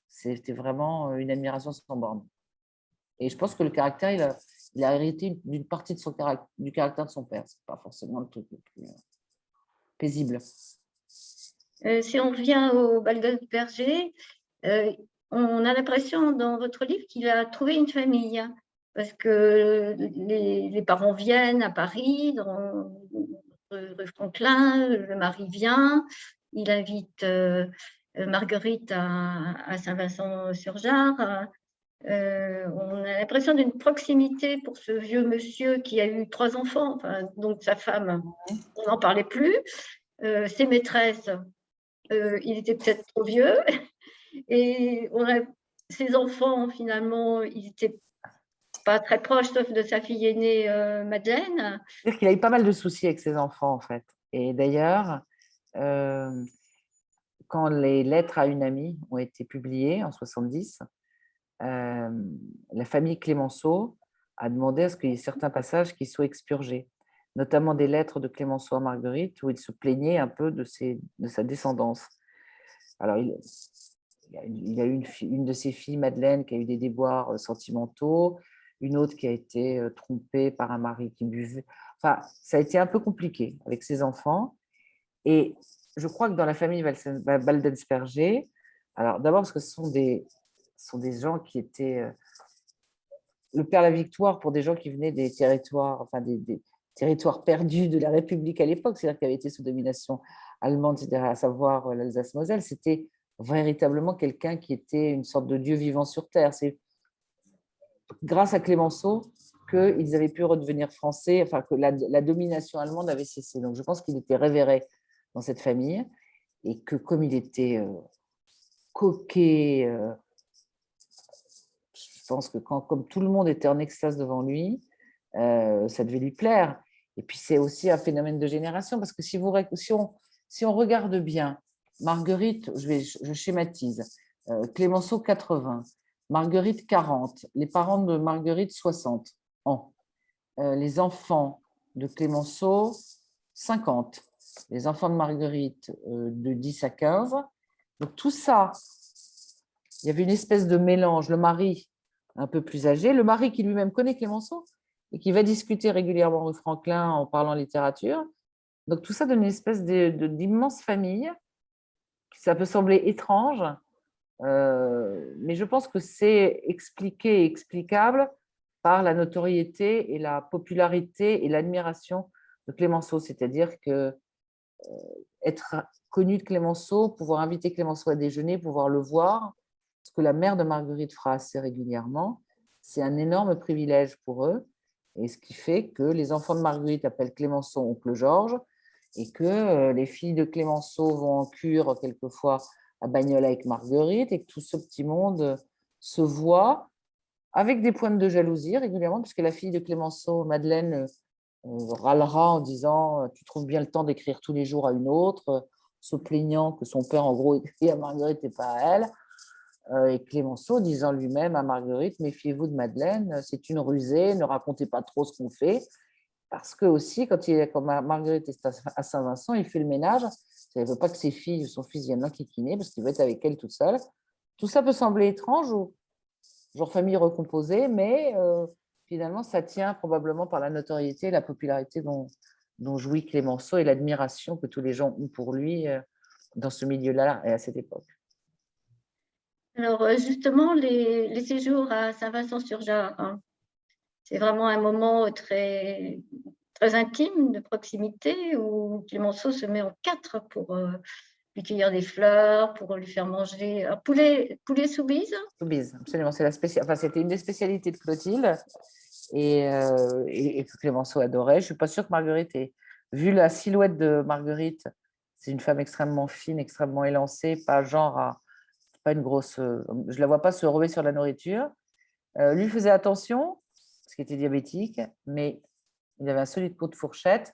C'était vraiment une admiration sans borne. Et je pense que le caractère, il a hérité d'une partie du caractère de son père. Ce n'est pas forcément le truc le plus paisible. Si on revient au Baldensperger, on a l'impression dans votre livre qu'il a trouvé une famille, parce que les parents viennent à Paris, dans rue Franklin, le mari vient, il invite Marguerite à Saint-Vincent-sur-Jard. On a l'impression d'une proximité pour ce vieux monsieur qui a eu 3 enfants, enfin, donc sa femme, on n'en parlait plus. Ses maîtresses, il était peut-être trop vieux. Et ses enfants, finalement, ils n'étaient pas très proches, sauf de sa fille aînée, Madeleine. C'est-à-dire qu'il a eu pas mal de soucis avec ses enfants, en fait. Et d'ailleurs, quand les lettres à une amie ont été publiées en 70, la famille Clémenceau a demandé à ce qu'il y ait certains passages qui soient expurgés, notamment des lettres de Clémenceau à Marguerite où il se plaignait un peu de sa descendance. Alors, il y a eu une de ses filles, Madeleine, qui a eu des déboires sentimentaux, une autre qui a été trompée par un mari qui buvait. Enfin, ça a été un peu compliqué avec ses enfants. Et je crois que dans la famille Baldensperger, alors d'abord parce que ce sont des gens qui étaient… le père La Victoire pour des gens qui venaient des territoires, enfin des territoires perdus de la République à l'époque, c'est-à-dire qui avaient été sous domination allemande, c'est-à-dire à savoir l'Alsace-Moselle, c'était véritablement quelqu'un qui était une sorte de dieu vivant sur terre. C'est grâce à Clémenceau qu'ils avaient pu redevenir français, enfin que la domination allemande avait cessé. Donc je pense qu'il était révéré dans cette famille et que comme il était coquet, je pense que comme tout le monde était en extase devant lui, ça devait lui plaire. Et puis c'est aussi un phénomène de génération, parce que si on regarde bien, Marguerite, je schématise, Clémenceau 80, Marguerite 40, les parents de Marguerite 60 ans, les enfants de Clémenceau 50, les enfants de Marguerite de 10 à 15, Donc tout ça, il y avait une espèce de mélange. Le mari un peu plus âgé, le mari qui lui-même connaît Clémenceau et qui va discuter régulièrement rue Franklin en parlant littérature. Donc tout ça donne une espèce d'immense famille. Ça peut sembler étrange, mais je pense que c'est expliqué et explicable par la notoriété et la popularité et l'admiration de Clémenceau. C'est-à-dire que être connu de Clémenceau, pouvoir inviter Clémenceau à déjeuner, pouvoir le voir, ce que la mère de Marguerite fera assez régulièrement, c'est un énorme privilège pour eux. Et ce qui fait que les enfants de Marguerite appellent Clémenceau oncle Georges et que les filles de Clémenceau vont en cure quelquefois à Bagnoles avec Marguerite et que tout ce petit monde se voit avec des pointes de jalousie régulièrement, puisque la fille de Clémenceau, Madeleine, râlera en disant tu trouves bien le temps d'écrire tous les jours à une autre, se plaignant que son père, en gros, écrit à Marguerite et pas à elle. Et Clémenceau disant lui-même à Marguerite, méfiez-vous de Madeleine, c'est une rusée, ne racontez pas trop ce qu'on fait. Parce que aussi, quand Marguerite est à Saint-Vincent, il fait le ménage. Il ne veut pas que ses filles ou son fils viennent l'enquiquiner parce qu'il veut être avec elle toute seule. Tout ça peut sembler étrange, genre famille recomposée, mais finalement, ça tient probablement par la notoriété et la popularité dont jouit Clémenceau et l'admiration que tous les gens ont pour lui dans ce milieu-là et à cette époque. Alors, justement, les séjours à Saint-Vincent-sur-Jard, hein, c'est vraiment un moment très, très intime, de proximité, où Clémenceau se met en quatre pour lui cueillir des fleurs, pour lui faire manger un poulet sous bise. Sous bise, absolument. C'était une des spécialités de Clotilde et que Clémenceau adorait. Je ne suis pas sûre que Marguerite ait vu la silhouette de Marguerite. C'est une femme extrêmement fine, extrêmement élancée, pas pas une grosse. Je ne la vois pas se ruer sur la nourriture. Lui faisait attention, parce qu'il était diabétique, mais il avait un solide pot de fourchette.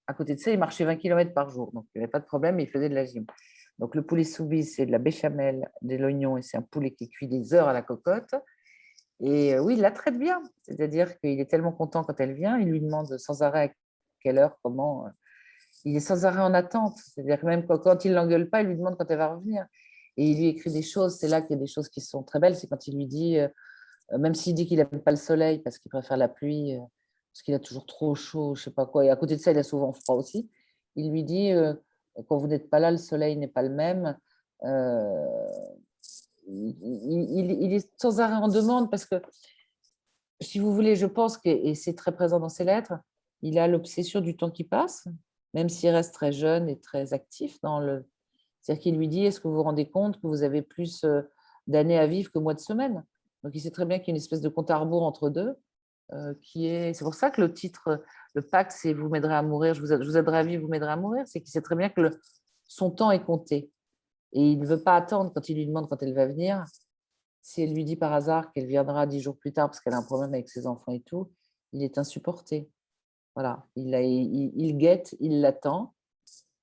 À côté de ça, il marchait 20 km par jour. Donc, il n'y avait pas de problème, il faisait de la gym. Donc, le poulet sous bise, c'est de la béchamel, de l'oignon, et c'est un poulet qui est cuit des heures à la cocotte. Et oui, il la traite bien. C'est-à-dire qu'il est tellement content quand elle vient, il lui demande sans arrêt à quelle heure, comment. Il est sans arrêt en attente. C'est-à-dire que même quand il ne l'engueule pas, il lui demande quand elle va revenir. Et il lui écrit des choses. C'est là qu'il y a des choses qui sont très belles. C'est quand il lui dit, même s'il dit qu'il n'aime pas le soleil parce qu'il préfère la pluie, parce qu'il a toujours trop chaud, je ne sais pas quoi. Et à côté de ça, il a souvent froid aussi. Il lui dit, quand vous n'êtes pas là, le soleil n'est pas le même. Il est sans arrêt en demande parce que, si vous voulez, je pense que, et c'est très présent dans ses lettres, il a l'obsession du temps qui passe, même s'il reste très jeune et très actif dans le. C'est-à-dire qu'il lui dit, est-ce que vous vous rendez compte que vous avez plus d'années à vivre que mois de semaine? Donc il sait très bien qu'il y a une espèce de compte à rebours entre deux, qui est. C'est pour ça que le titre, le pacte, c'est vous m'aiderez à mourir, je vous aiderai à vivre, vous m'aiderez à mourir. C'est qu'il sait très bien que son temps est compté. Et il ne veut pas attendre quand il lui demande quand elle va venir. Si elle lui dit par hasard qu'elle viendra 10 jours plus tard parce qu'elle a un problème avec ses enfants et tout, il est insupporté. Voilà, il guette, il l'attend.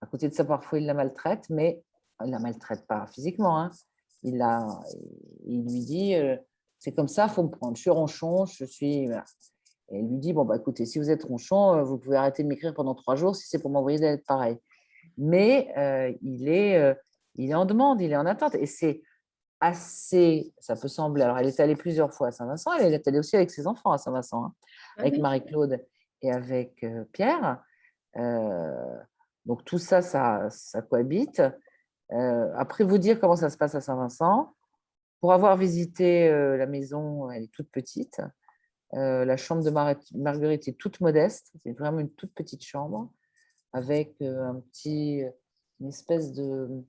À côté de ça, parfois, il la maltraite, mais il ne la maltraite pas physiquement. Hein. Il lui dit, c'est comme ça, il faut me prendre. Je suis ronchon, je suis. Voilà. Et elle lui dit, bon, bah, écoutez, si vous êtes ronchon, vous pouvez arrêter de m'écrire pendant 3 jours si c'est pour m'envoyer des lettres pareilles. Mais il est en demande, il est en attente. Et c'est assez, ça peut sembler. Alors, elle est allée plusieurs fois à Saint-Vincent, elle est allée aussi avec ses enfants à Saint-Vincent, hein, avec Marie-Claude et avec Pierre. Donc, tout ça, ça cohabite. Après, vous dire comment ça se passe à Saint-Vincent. Pour avoir visité la maison, elle est toute petite. La chambre de Marguerite est toute modeste. C'est vraiment une toute petite chambre avec une espèce de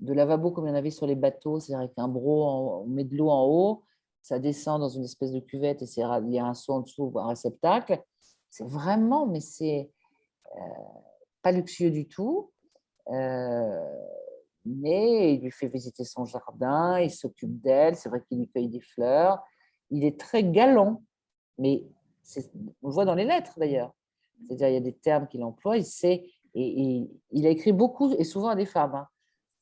lavabo comme il y en avait sur les bateaux, c'est-à-dire avec un broc, on met de l'eau en haut, ça descend dans une espèce de cuvette et il y a un seau en dessous, un réceptacle. C'est vraiment, mais c'est pas luxueux du tout. Mais il lui fait visiter son jardin, il s'occupe d'elle, c'est vrai qu'il lui cueille des fleurs. Il est très galant, mais on le voit dans les lettres d'ailleurs. C'est-à-dire, il y a des termes qu'il emploie, il sait, et il a écrit beaucoup et souvent à des femmes. Hein.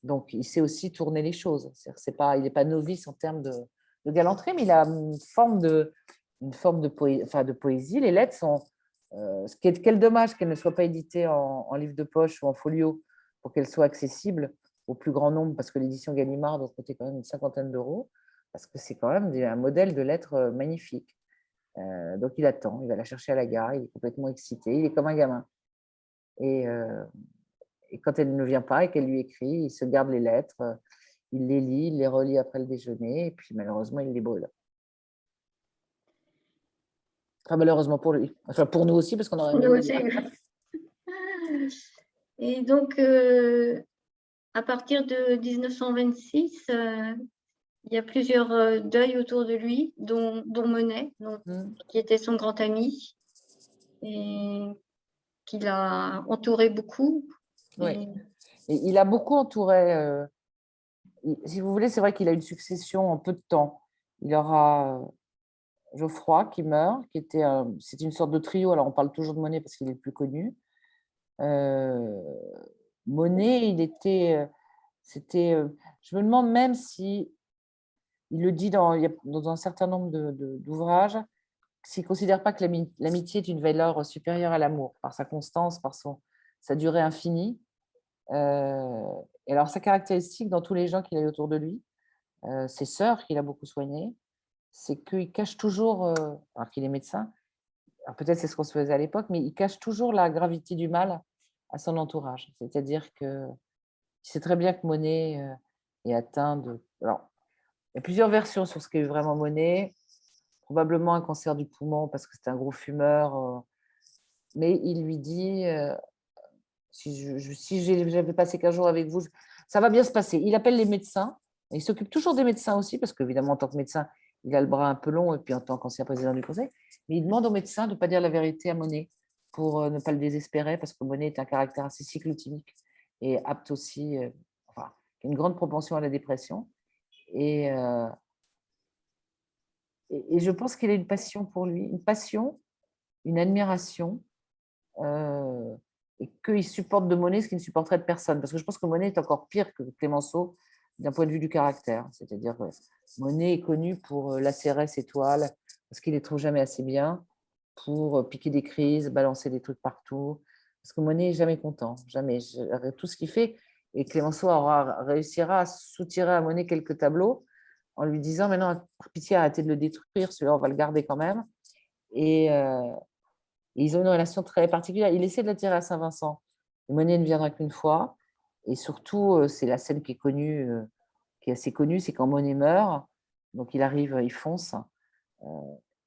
Donc, il sait aussi tourner les choses. Il n'est pas novice en termes de galanterie, mais il a une forme de poésie. Les lettres sont. Quel dommage qu'elles ne soient pas éditées en livre de poche ou en folio pour qu'elles soient accessibles au plus grand nombre, parce que l'édition Gallimard doit coûter quand même une cinquantaine d'euros, parce que c'est quand même un modèle de lettres magnifique. Donc, il attend, il va la chercher à la gare, il est complètement excité, il est comme un gamin. Et quand elle ne vient pas et qu'elle lui écrit, il se garde les lettres, il les lit, il les relit après le déjeuner, et puis malheureusement, il les brûle. Enfin, malheureusement pour lui. Enfin, pour nous aussi, parce qu'on aurait aimé Nous le aussi. lire. Et donc, à partir de 1926, il y a plusieurs deuils autour de lui, dont Monet, qui était son grand ami et qui l'a entouré beaucoup. Oui. Et il a beaucoup entouré. Si vous voulez, c'est vrai qu'il a une succession en peu de temps. Il aura Geoffroy qui meurt, c'est une sorte de trio. Alors, on parle toujours de Monet parce qu'il est le plus connu. Monet, je me demande même si il le dit dans un certain nombre d'ouvrages, s'il ne considère pas que l'amitié est une valeur supérieure à l'amour, par sa constance, par sa durée infinie. Et alors, sa caractéristique dans tous les gens qu'il a eu autour de lui, ses sœurs qu'il a beaucoup soignées, c'est qu'il cache toujours, alors qu'il est médecin, alors peut-être c'est ce qu'on se faisait à l'époque, mais il cache toujours la gravité du mal à son entourage. C'est-à-dire qu'il sait très bien que Monet est atteint de... Alors, il y a plusieurs versions sur ce qu'est vraiment Monet. Probablement un cancer du poumon parce que c'était un gros fumeur. Mais il lui dit, si j'avais passé 15 jours avec vous, ça va bien se passer. Il appelle les médecins. Et il s'occupe toujours des médecins aussi, parce qu'évidemment, en tant que médecin, il a le bras un peu long, et puis en tant qu'ancien président du conseil. Mais il demande aux médecins de ne pas dire la vérité à Monet pour ne pas le désespérer, parce que Monet est un caractère assez cyclotimique et apte aussi, enfin, une grande propension à la dépression. Et je pense qu'il a une passion pour lui, une passion, une admiration, et qu'il supporte de Monet ce qu'il ne supporterait de personne. Parce que je pense que Monet est encore pire que Clémenceau d'un point de vue du caractère. C'est-à-dire que Monet est connu pour lacérer ses toiles, parce qu'il les trouve jamais assez bien, pour piquer des crises, balancer des trucs partout. Parce que Monet n'est jamais content, jamais. Tout ce qu'il fait, et Clémenceau réussira à soutirer à Monet quelques tableaux en lui disant maintenant, par pitié, arrêtez de le détruire, celui-là, on va le garder quand même. Et ils ont une relation très particulière. Il essaie de l'attirer à Saint-Vincent. Monet ne viendra qu'une fois. Et surtout, c'est la scène qui est connue, qui est assez connue, c'est quand Monet meurt. Donc il arrive, il fonce.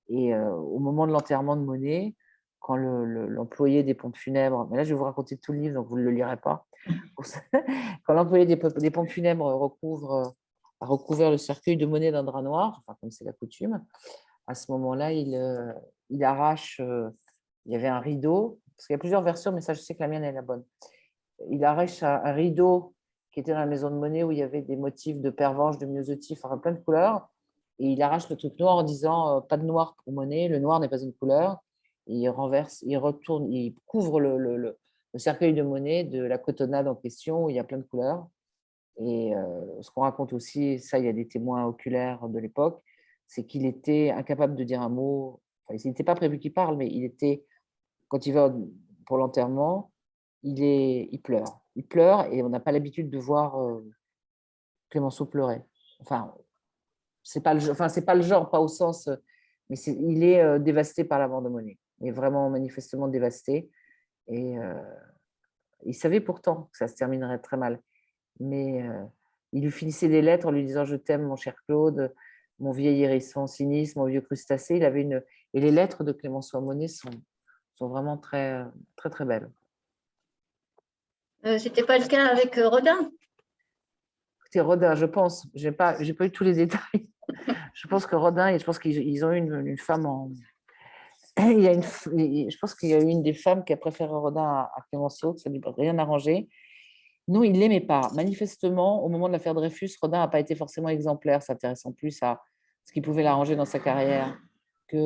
Et au moment de l'enterrement de Monet, quand l'employé des pompes funèbres, mais là je vais vous raconter tout le livre, donc vous ne le lirez pas. Quand l'employé des pompes funèbres a recouvert le cercueil de Monet d'un drap noir, enfin, comme c'est la coutume, à ce moment-là, il arrache, il y avait un rideau, parce qu'il y a plusieurs versions, mais ça je sais que la mienne est la bonne. Il arrache un rideau qui était dans la maison de Monet où il y avait des motifs de pervenche, de myosotis, enfin plein de couleurs. Et il arrache le truc noir en disant pas de noir pour Monet, le noir n'est pas une couleur. Et il renverse, il retourne, il couvre le cercueil de Monet de la cotonnade en question où il y a plein de couleurs. Et ce qu'on raconte aussi, ça il y a des témoins oculaires de l'époque, c'est qu'il était incapable de dire un mot. Enfin, il n'était pas prévu qu'il parle, mais il était, quand il va pour l'enterrement, il pleure. Il pleure et on n'a pas l'habitude de voir Clémenceau pleurer. Enfin, c'est pas le genre, pas au sens, mais il est dévasté par la mort de Monet. Il est vraiment manifestement dévasté. Et il savait pourtant que ça se terminerait très mal. Mais il lui finissait des lettres en lui disant « Je t'aime, mon cher Claude, mon vieil hérisson sinistre, mon vieux crustacé ». Et les lettres de Clémenceau à Monet sont vraiment très, très, très belles. C'était pas le cas avec Rodin? Écoutez, Rodin, je pense, j'ai pas eu tous les détails. Je pense que Rodin, je pense qu'ils ont eu une femme en... Je pense qu'il y a eu une des femmes qui a préféré Rodin à Clémenceau, que ça ne lui a rien arrangé. Non, il ne l'aimait pas. Manifestement, au moment de l'affaire Dreyfus, Rodin n'a pas été forcément exemplaire, s'intéressant plus à ce qui pouvait l'arranger dans sa carrière qu'à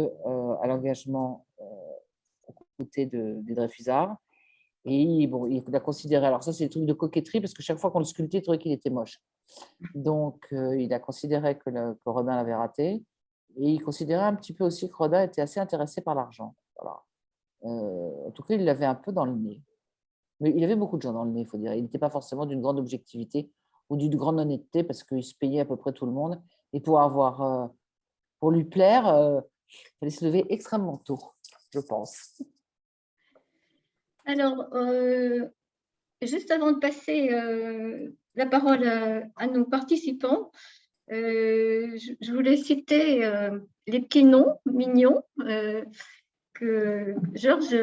l'engagement aux côtés des Dreyfusards. Et bon, il a considéré, alors ça c'est des trucs de coquetterie, parce que chaque fois qu'on le sculptait, il trouvait qu'il était moche. Donc il a considéré que Rodin l'avait raté. Et il considérait un petit peu aussi que Rodin était assez intéressé par l'argent. Voilà. En tout cas, il l'avait un peu dans le nez. Mais il avait beaucoup de gens dans le nez, il faut dire. Il n'était pas forcément d'une grande objectivité ou d'une grande honnêteté, parce qu'il se payait à peu près tout le monde. Et pour lui plaire, il fallait se lever extrêmement tôt, je pense. Alors, juste avant de passer la parole à nos participants, je voulais citer les petits noms mignons que Georges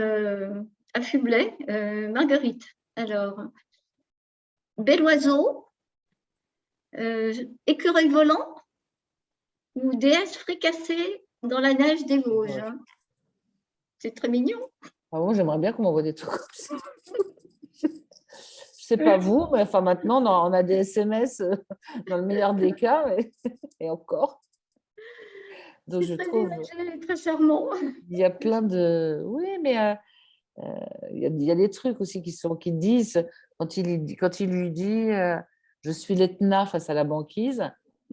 affublait Marguerite. Alors, bel oiseau, écureuil volant ou déesse fricassée dans la neige des Vosges. C'est très mignon. Ah, moi, j'aimerais bien qu'on m'envoie des trucs comme ça. Je ne sais pas vous, mais enfin, maintenant, on a des SMS dans le meilleur des cas, et encore. Donc, je très trouve imagé, très charmant. il y a plein de… Oui, mais il y a des trucs aussi qui disent, quand il lui dit je suis l'Etna face à la banquise.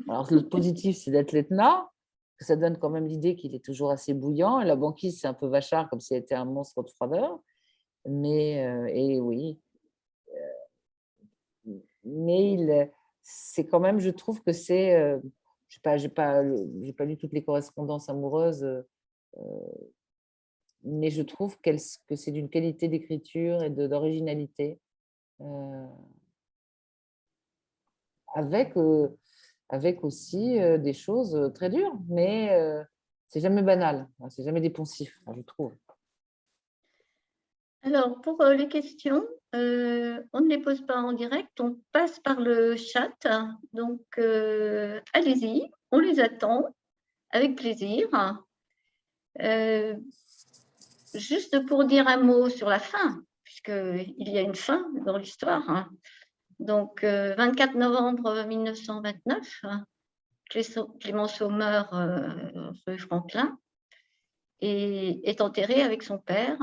Alors, le positif, c'est d'être l'Etna, que ça donne quand même l'idée qu'il est toujours assez bouillant. Et la banquise, c'est un peu vachard, comme s'il était un monstre de froideur. Mais, et oui, mais c'est quand même, je trouve que c'est… j'ai pas lu toutes les correspondances amoureuses, mais je trouve que c'est d'une qualité d'écriture et d'originalité, euh, avec, avec aussi des choses très dures, mais c'est jamais banal, hein, c'est jamais des poncifs, je trouve. Alors, pour les questions, on ne les pose pas en direct, on passe par le chat. Donc, allez-y, on les attend avec plaisir. Juste pour dire un mot sur la fin, puisqu'il y a une fin dans l'histoire. Donc, 24 novembre 1929, Clémenceau meurt rue Franklin et est enterré avec son père.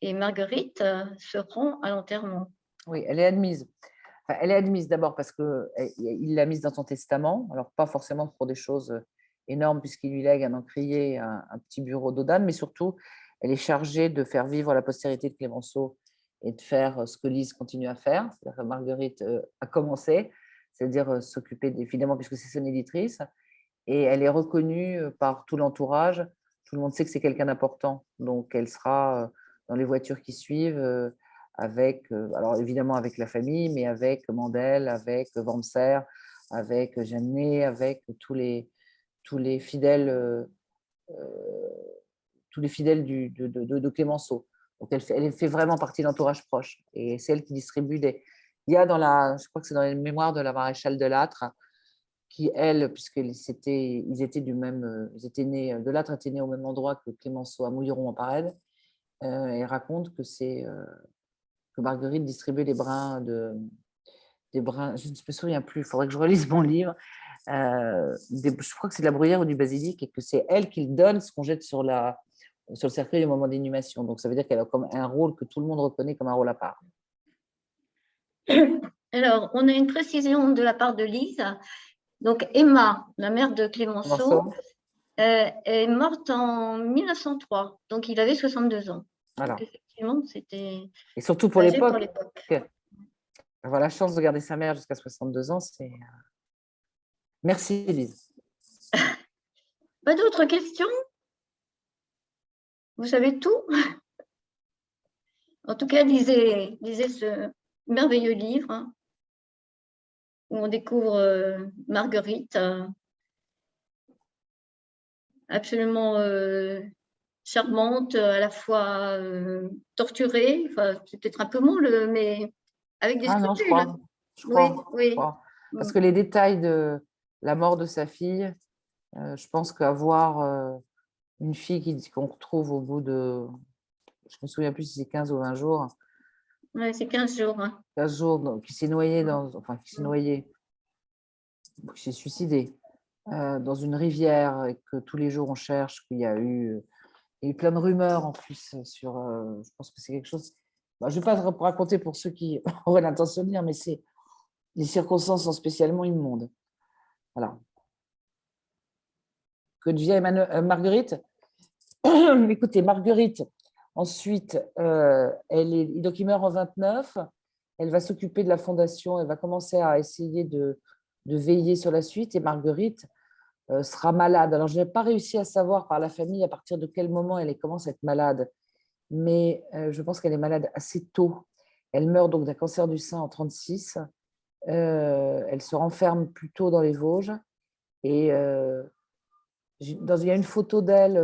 Et Marguerite se rend à l'enterrement. Oui, elle est admise. Enfin, elle est admise d'abord parce qu'il l'a mise dans son testament, alors pas forcément pour des choses énormes puisqu'il lui lègue un encrier, un petit bureau d'Odane, mais surtout, elle est chargée de faire vivre la postérité de Clémenceau et de faire ce que Lise continue à faire. C'est-à-dire que Marguerite a commencé, c'est-à-dire s'occuper, évidemment, puisque c'est son éditrice, et elle est reconnue par tout l'entourage. Tout le monde sait que c'est quelqu'un d'important, donc elle sera dans les voitures qui suivent, avec, alors évidemment avec la famille, mais avec Mandel, avec Wormser, avec Jeannet, avec tous les fidèles, tous les fidèles de Clémenceau. Donc elle fait vraiment partie de l'entourage proche, et c'est elle qui distribue des… Il y a je crois que c'est dans les mémoires de la maréchale de Lattre, qui, elle, puisqu'ils étaient du même, ils étaient nés, Delattre était né au même endroit que Clémenceau à Mouilleron en Parède, et raconte que Marguerite distribuait des brins, je ne me souviens plus, il faudrait que je relise mon livre, je crois que c'est de la bruyère ou du basilic, et que c'est elle qui donne ce qu'on jette sur le cercueil au moment d'inhumation. Donc ça veut dire qu'elle a comme un rôle que tout le monde reconnaît comme un rôle à part. Alors, on a une précision de la part de Lise. Donc, Emma, la mère de Clémenceau, est morte en 1903. Donc, il avait 62 ans. Voilà. Donc, effectivement, c'était Et surtout pour âgé l'époque, l'époque. avoir la chance de garder sa mère jusqu'à 62 ans, c'est… Merci, Lise. Pas d'autres questions? Vous savez tout? En tout cas, lisez ce merveilleux livre où on découvre Marguerite, absolument charmante, à la fois torturée, enfin, c'est peut-être un peu molle, mais avec des non, scrupules. Je crois. Oui. Parce que les détails de la mort de sa fille, je pense qu'avoir une fille qu'on retrouve au bout de, je ne me souviens plus si c'est 15 ou 20 jours. Oui, c'est 15 jours. 15 jours, donc, qui s'est noyée qui s'est suicidée dans une rivière, et que tous les jours on cherche, qu'il y a eu plein de rumeurs en plus sur, je pense que c'est quelque chose, je ne vais pas raconter pour ceux qui auraient l'intention de lire, mais les circonstances sont spécialement immondes. Voilà. Que devient Marguerite? Écoutez, Marguerite, ensuite, donc il meurt en 29. elle va s'occuper de la fondation, elle va commencer à essayer de veiller sur la suite. Et Marguerite sera malade. Alors, je n'ai pas réussi à savoir par la famille à partir de quel moment elle commence à être malade, mais je pense qu'elle est malade assez tôt. Elle meurt donc d'un cancer du sein en 1936. Elle se renferme plutôt dans les Vosges. Et il y a une photo d'elle,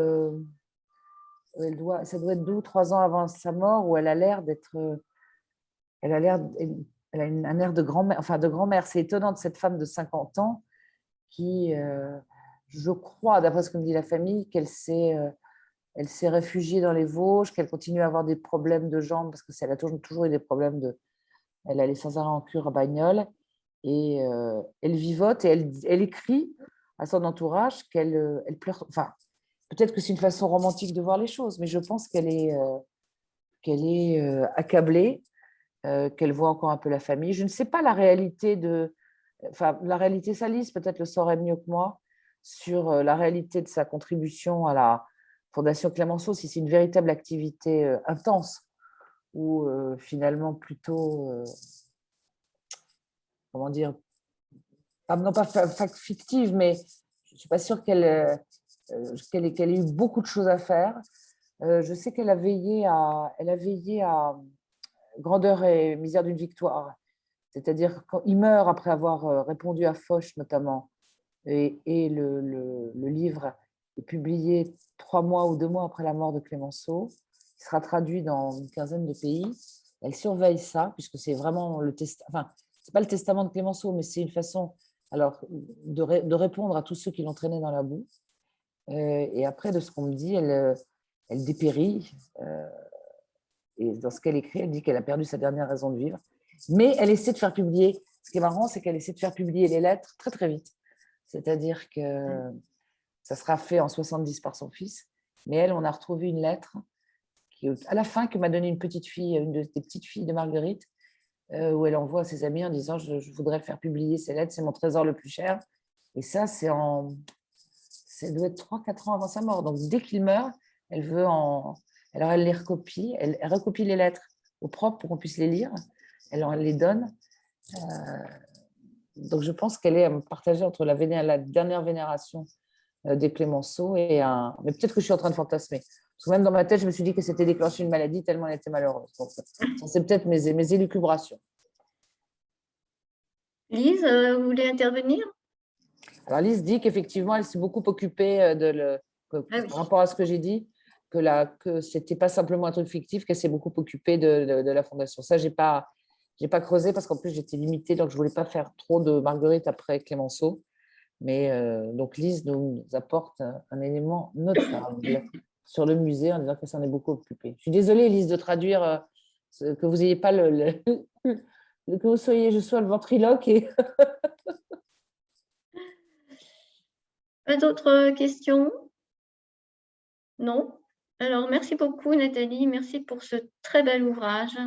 ça doit être 2 ou 3 ans avant sa mort, où elle a l'air d'être, elle a l'air, elle a un air de grand-mère, enfin de grand-mère. C'est étonnant de cette femme de 50 ans qui, je crois, d'après ce que me dit la famille, elle s'est réfugiée dans les Vosges, qu'elle continue à avoir des problèmes de jambes, parce que elle a toujours eu des problèmes elle allait sans arrêt en cure à Bagnoles, et elle vivote et elle écrit à son entourage elle pleure. Enfin, peut-être que c'est une façon romantique de voir les choses, mais je pense qu'elle est accablée, qu'elle voit encore un peu la famille. Je ne sais pas la réalité la réalité, ça Lise peut-être le saurait mieux que moi, sur la réalité de sa contribution à la Fondation Clémenceau, si c'est une véritable activité intense ou finalement plutôt, comment dire, non pas fictive, mais je ne suis pas sûre qu'elle ait eu beaucoup de choses à faire. Je sais qu'elle a veillé à Grandeur et misère d'une victoire. C'est-à-dire quand il meurt après avoir répondu à Foch notamment, et le livre est publié 3 mois ou 2 mois après la mort de Clémenceau, il sera traduit dans une quinzaine de pays. Elle surveille ça, puisque c'est vraiment enfin, c'est pas le testament de Clémenceau, mais c'est une façon de répondre à tous ceux qui l'ont traîné dans la boue. Et après, de ce qu'on me dit, elle dépérit. Et dans ce qu'elle écrit, elle dit qu'elle a perdu sa dernière raison de vivre. Mais elle essaie de faire publier. Ce qui est marrant, c'est qu'elle essaie de faire publier les lettres très, très vite. C'est-à-dire que ça sera fait en 70 par son fils. Mais elle, on a retrouvé une lettre à la fin que m'a donnée une des petites filles de Marguerite, où elle envoie à ses amis en disant je voudrais faire publier ces lettres, c'est mon trésor le plus cher. Et ça, ça doit être 3-4 ans avant sa mort. Donc, dès qu'il meurt, elle veut alors, elle les recopie, elle recopie les lettres au propre pour qu'on puisse les lire. Elle les donne. Donc, je pense qu'elle est partagée entre la dernière vénération des Clémenceau mais peut-être que je suis en train de fantasmer. Parce que même dans ma tête, je me suis dit que c'était déclenché une maladie tellement elle était malheureuse. Donc, c'est peut-être mes élucubrations. Lise, vous voulez intervenir? Alors, Lise dit qu'effectivement, elle s'est beaucoup occupée par rapport à ce que j'ai dit, que ce n'était pas simplement un truc fictif, qu'elle s'est beaucoup occupée de la fondation. Ça, je n'ai pas creusé parce qu'en plus, j'étais limitée, donc je ne voulais pas faire trop de Marguerite après Clémenceau. Mais donc, Lise nous apporte un élément notable sur le musée en disant qu'elle s'en est beaucoup occupée. Je suis désolée, Lise, de traduire que vous n'ayez pas que vous soyez, je sois le ventriloque. Pas d'autres questions? Non? Alors, merci beaucoup, Nathalie. Merci pour ce très bel ouvrage,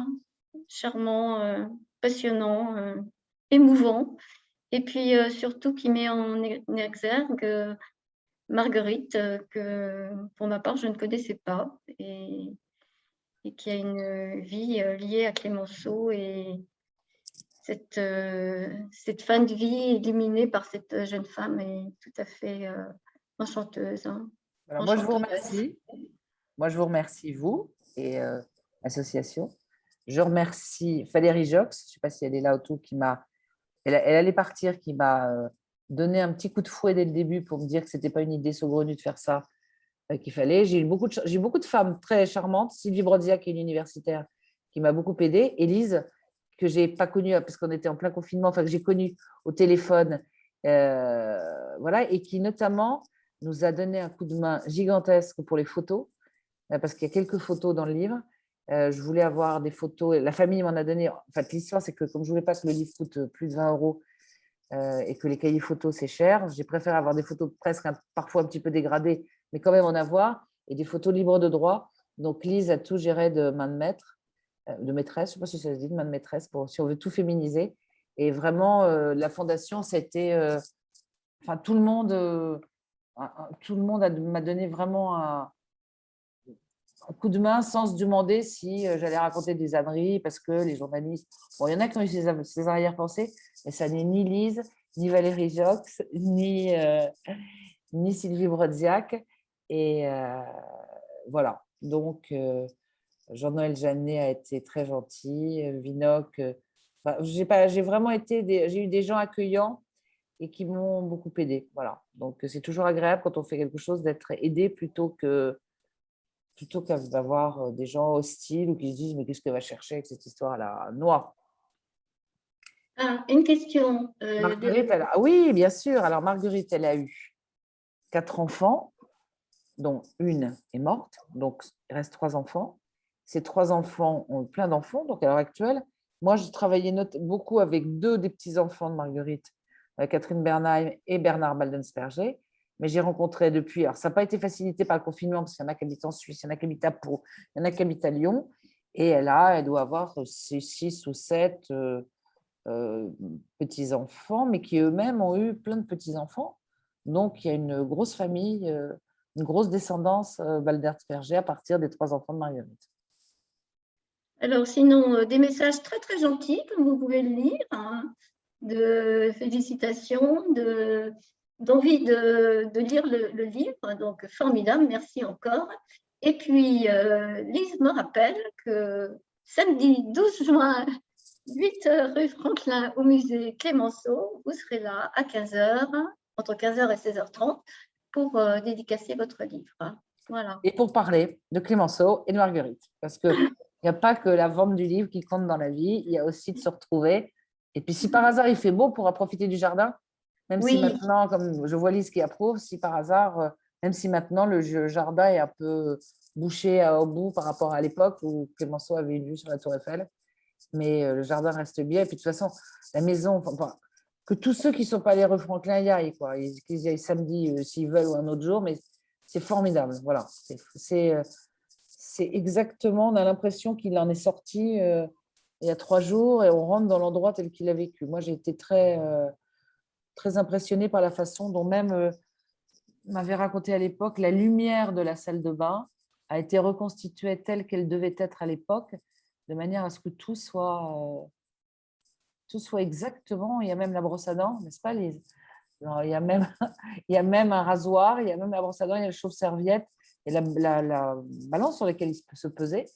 charmant, passionnant, émouvant. Et puis, surtout, qui met en exergue Marguerite, que pour ma part, je ne connaissais pas, et qui a une vie liée à Clémenceau, et cette fin de vie illuminée par cette jeune femme est tout à fait enchanteuse. Voilà, moi, je vous remercie. Moi, je vous remercie, vous et l'association. Je remercie Valérie Jox, je ne sais pas si elle est là autour, elle allait partir, qui m'a donné un petit coup de fouet dès le début pour me dire que ce n'était pas une idée saugrenue de faire ça, qu'il fallait. J'ai eu beaucoup de femmes très charmantes. Sylvie Brodzia, qui est une universitaire, qui m'a beaucoup aidée. Élise, que je n'ai pas connue parce qu'on était en plein confinement, enfin que j'ai connue au téléphone, voilà, et qui notamment nous a donné un coup de main gigantesque pour les photos, parce qu'il y a quelques photos dans le livre. Je voulais avoir des photos, la famille m'en a donné. En fait, l'histoire, c'est que comme je ne voulais pas que le livre coûte plus de 20 euros et que les cahiers photos, c'est cher, j'ai préféré avoir des photos presque parfois un petit peu dégradées, mais quand même en avoir, et des photos libres de droit. Donc, Lise a tout géré de main de maître, de maîtresse, je ne sais pas si ça se dit, de main de maîtresse, si on veut tout féminiser. Et vraiment, la fondation, c'était… enfin, tout le monde m'a donné vraiment un coup de main sans se demander si j'allais raconter des âneries parce que les journalistes… Bon, il y en a qui ont eu ces arrière-pensées, mais ça n'est ni Lise, ni Valérie Jox, ni Sylvie Brodziak. Et voilà. Donc, Jean-Noël Jeannet a été très gentil. Vinoc, j'ai vraiment j'ai eu des gens accueillants et qui m'ont beaucoup aidé. Voilà. Donc, c'est toujours agréable quand on fait quelque chose d'être aidé plutôt que d'avoir des gens hostiles ou qui se disent mais qu'est-ce qu'elle va chercher avec cette histoire-là noire. Ah, une question. Marguerite, oui, bien sûr. Alors, Marguerite, elle a eu 4 enfants, dont une est morte. Donc, il reste 3 enfants. Ces 3 enfants ont eu plein d'enfants. Donc, à l'heure actuelle, moi, je travaillais beaucoup avec 2 des petits-enfants de Marguerite, Catherine Bernheim et Bernard Baldensperger. Mais j'ai rencontré depuis… Alors, ça n'a pas été facilité par le confinement parce qu'il y en a qui habitent en Suisse, il y en a qui habitent à Pau, il y en a qui habitent à Lyon. Et elle doit avoir 6 ou 7 petits-enfants, mais qui eux-mêmes ont eu plein de petits-enfants. Donc, il y a une grosse famille, une grosse descendance Baldensperger à partir des 3 enfants de Marguerite. Alors, sinon, des messages très, très gentils, comme vous pouvez le lire, hein, de félicitations, d'envie de lire le livre. Donc, formidable, merci encore. Et puis, Lise me rappelle que samedi 12 juin, 8 rue Franklin, au musée Clémenceau, vous serez là à 15h, entre 15h et 16h30, pour dédicacer votre livre. Voilà. Et pour parler de Clémenceau et de Marguerite, parce qu'il n'y a pas que la vente du livre qui compte dans la vie, il y a aussi de se retrouver. Et puis, si par hasard il fait beau, on pourra profiter du jardin, même si maintenant, comme je vois Lise qui approuve, si par hasard, même si maintenant le jardin est un peu bouché au bout par rapport à l'époque où Clémenceau avait une vue sur la Tour Eiffel, mais le jardin reste bien. Et puis, de toute façon, la maison, que tous ceux qui ne sont pas allés rue Franklin y aillent, quoi. Qu'ils y aillent samedi s'ils veulent ou un autre jour, mais c'est formidable. Voilà. C'est exactement, on a l'impression qu'il en est sorti il y a 3 jours et on rentre dans l'endroit tel qu'il a vécu. Moi, j'ai été très, très impressionnée par la façon dont même m'avait raconté à l'époque la lumière de la salle de bain a été reconstituée telle qu'elle devait être à l'époque, de manière à ce que tout soit exactement. Il y a même la brosse à dents, n'est-ce pas, Lise? Non, il y a même un rasoir, il y a même la brosse à dents, il y a le chauffe-serviette et la balance sur laquelle il peut se peser.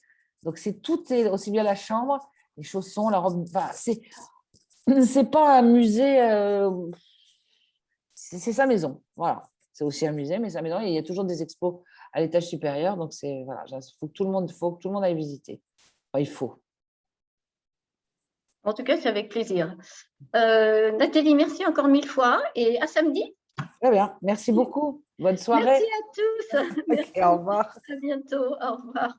Donc, tout est aussi bien la chambre, les chaussons, la robe. Enfin, c'est pas un musée, c'est sa maison. Voilà. C'est aussi un musée, mais sa maison. Et il y a toujours des expos à l'étage supérieur. Donc, voilà, faut que tout le monde aille visiter. Enfin, il faut. En tout cas, c'est avec plaisir. Nathalie, merci encore 1000 fois et à samedi. Très bien, merci beaucoup. Bonne soirée. Merci à tous. Okay, au revoir. À bientôt. Au revoir.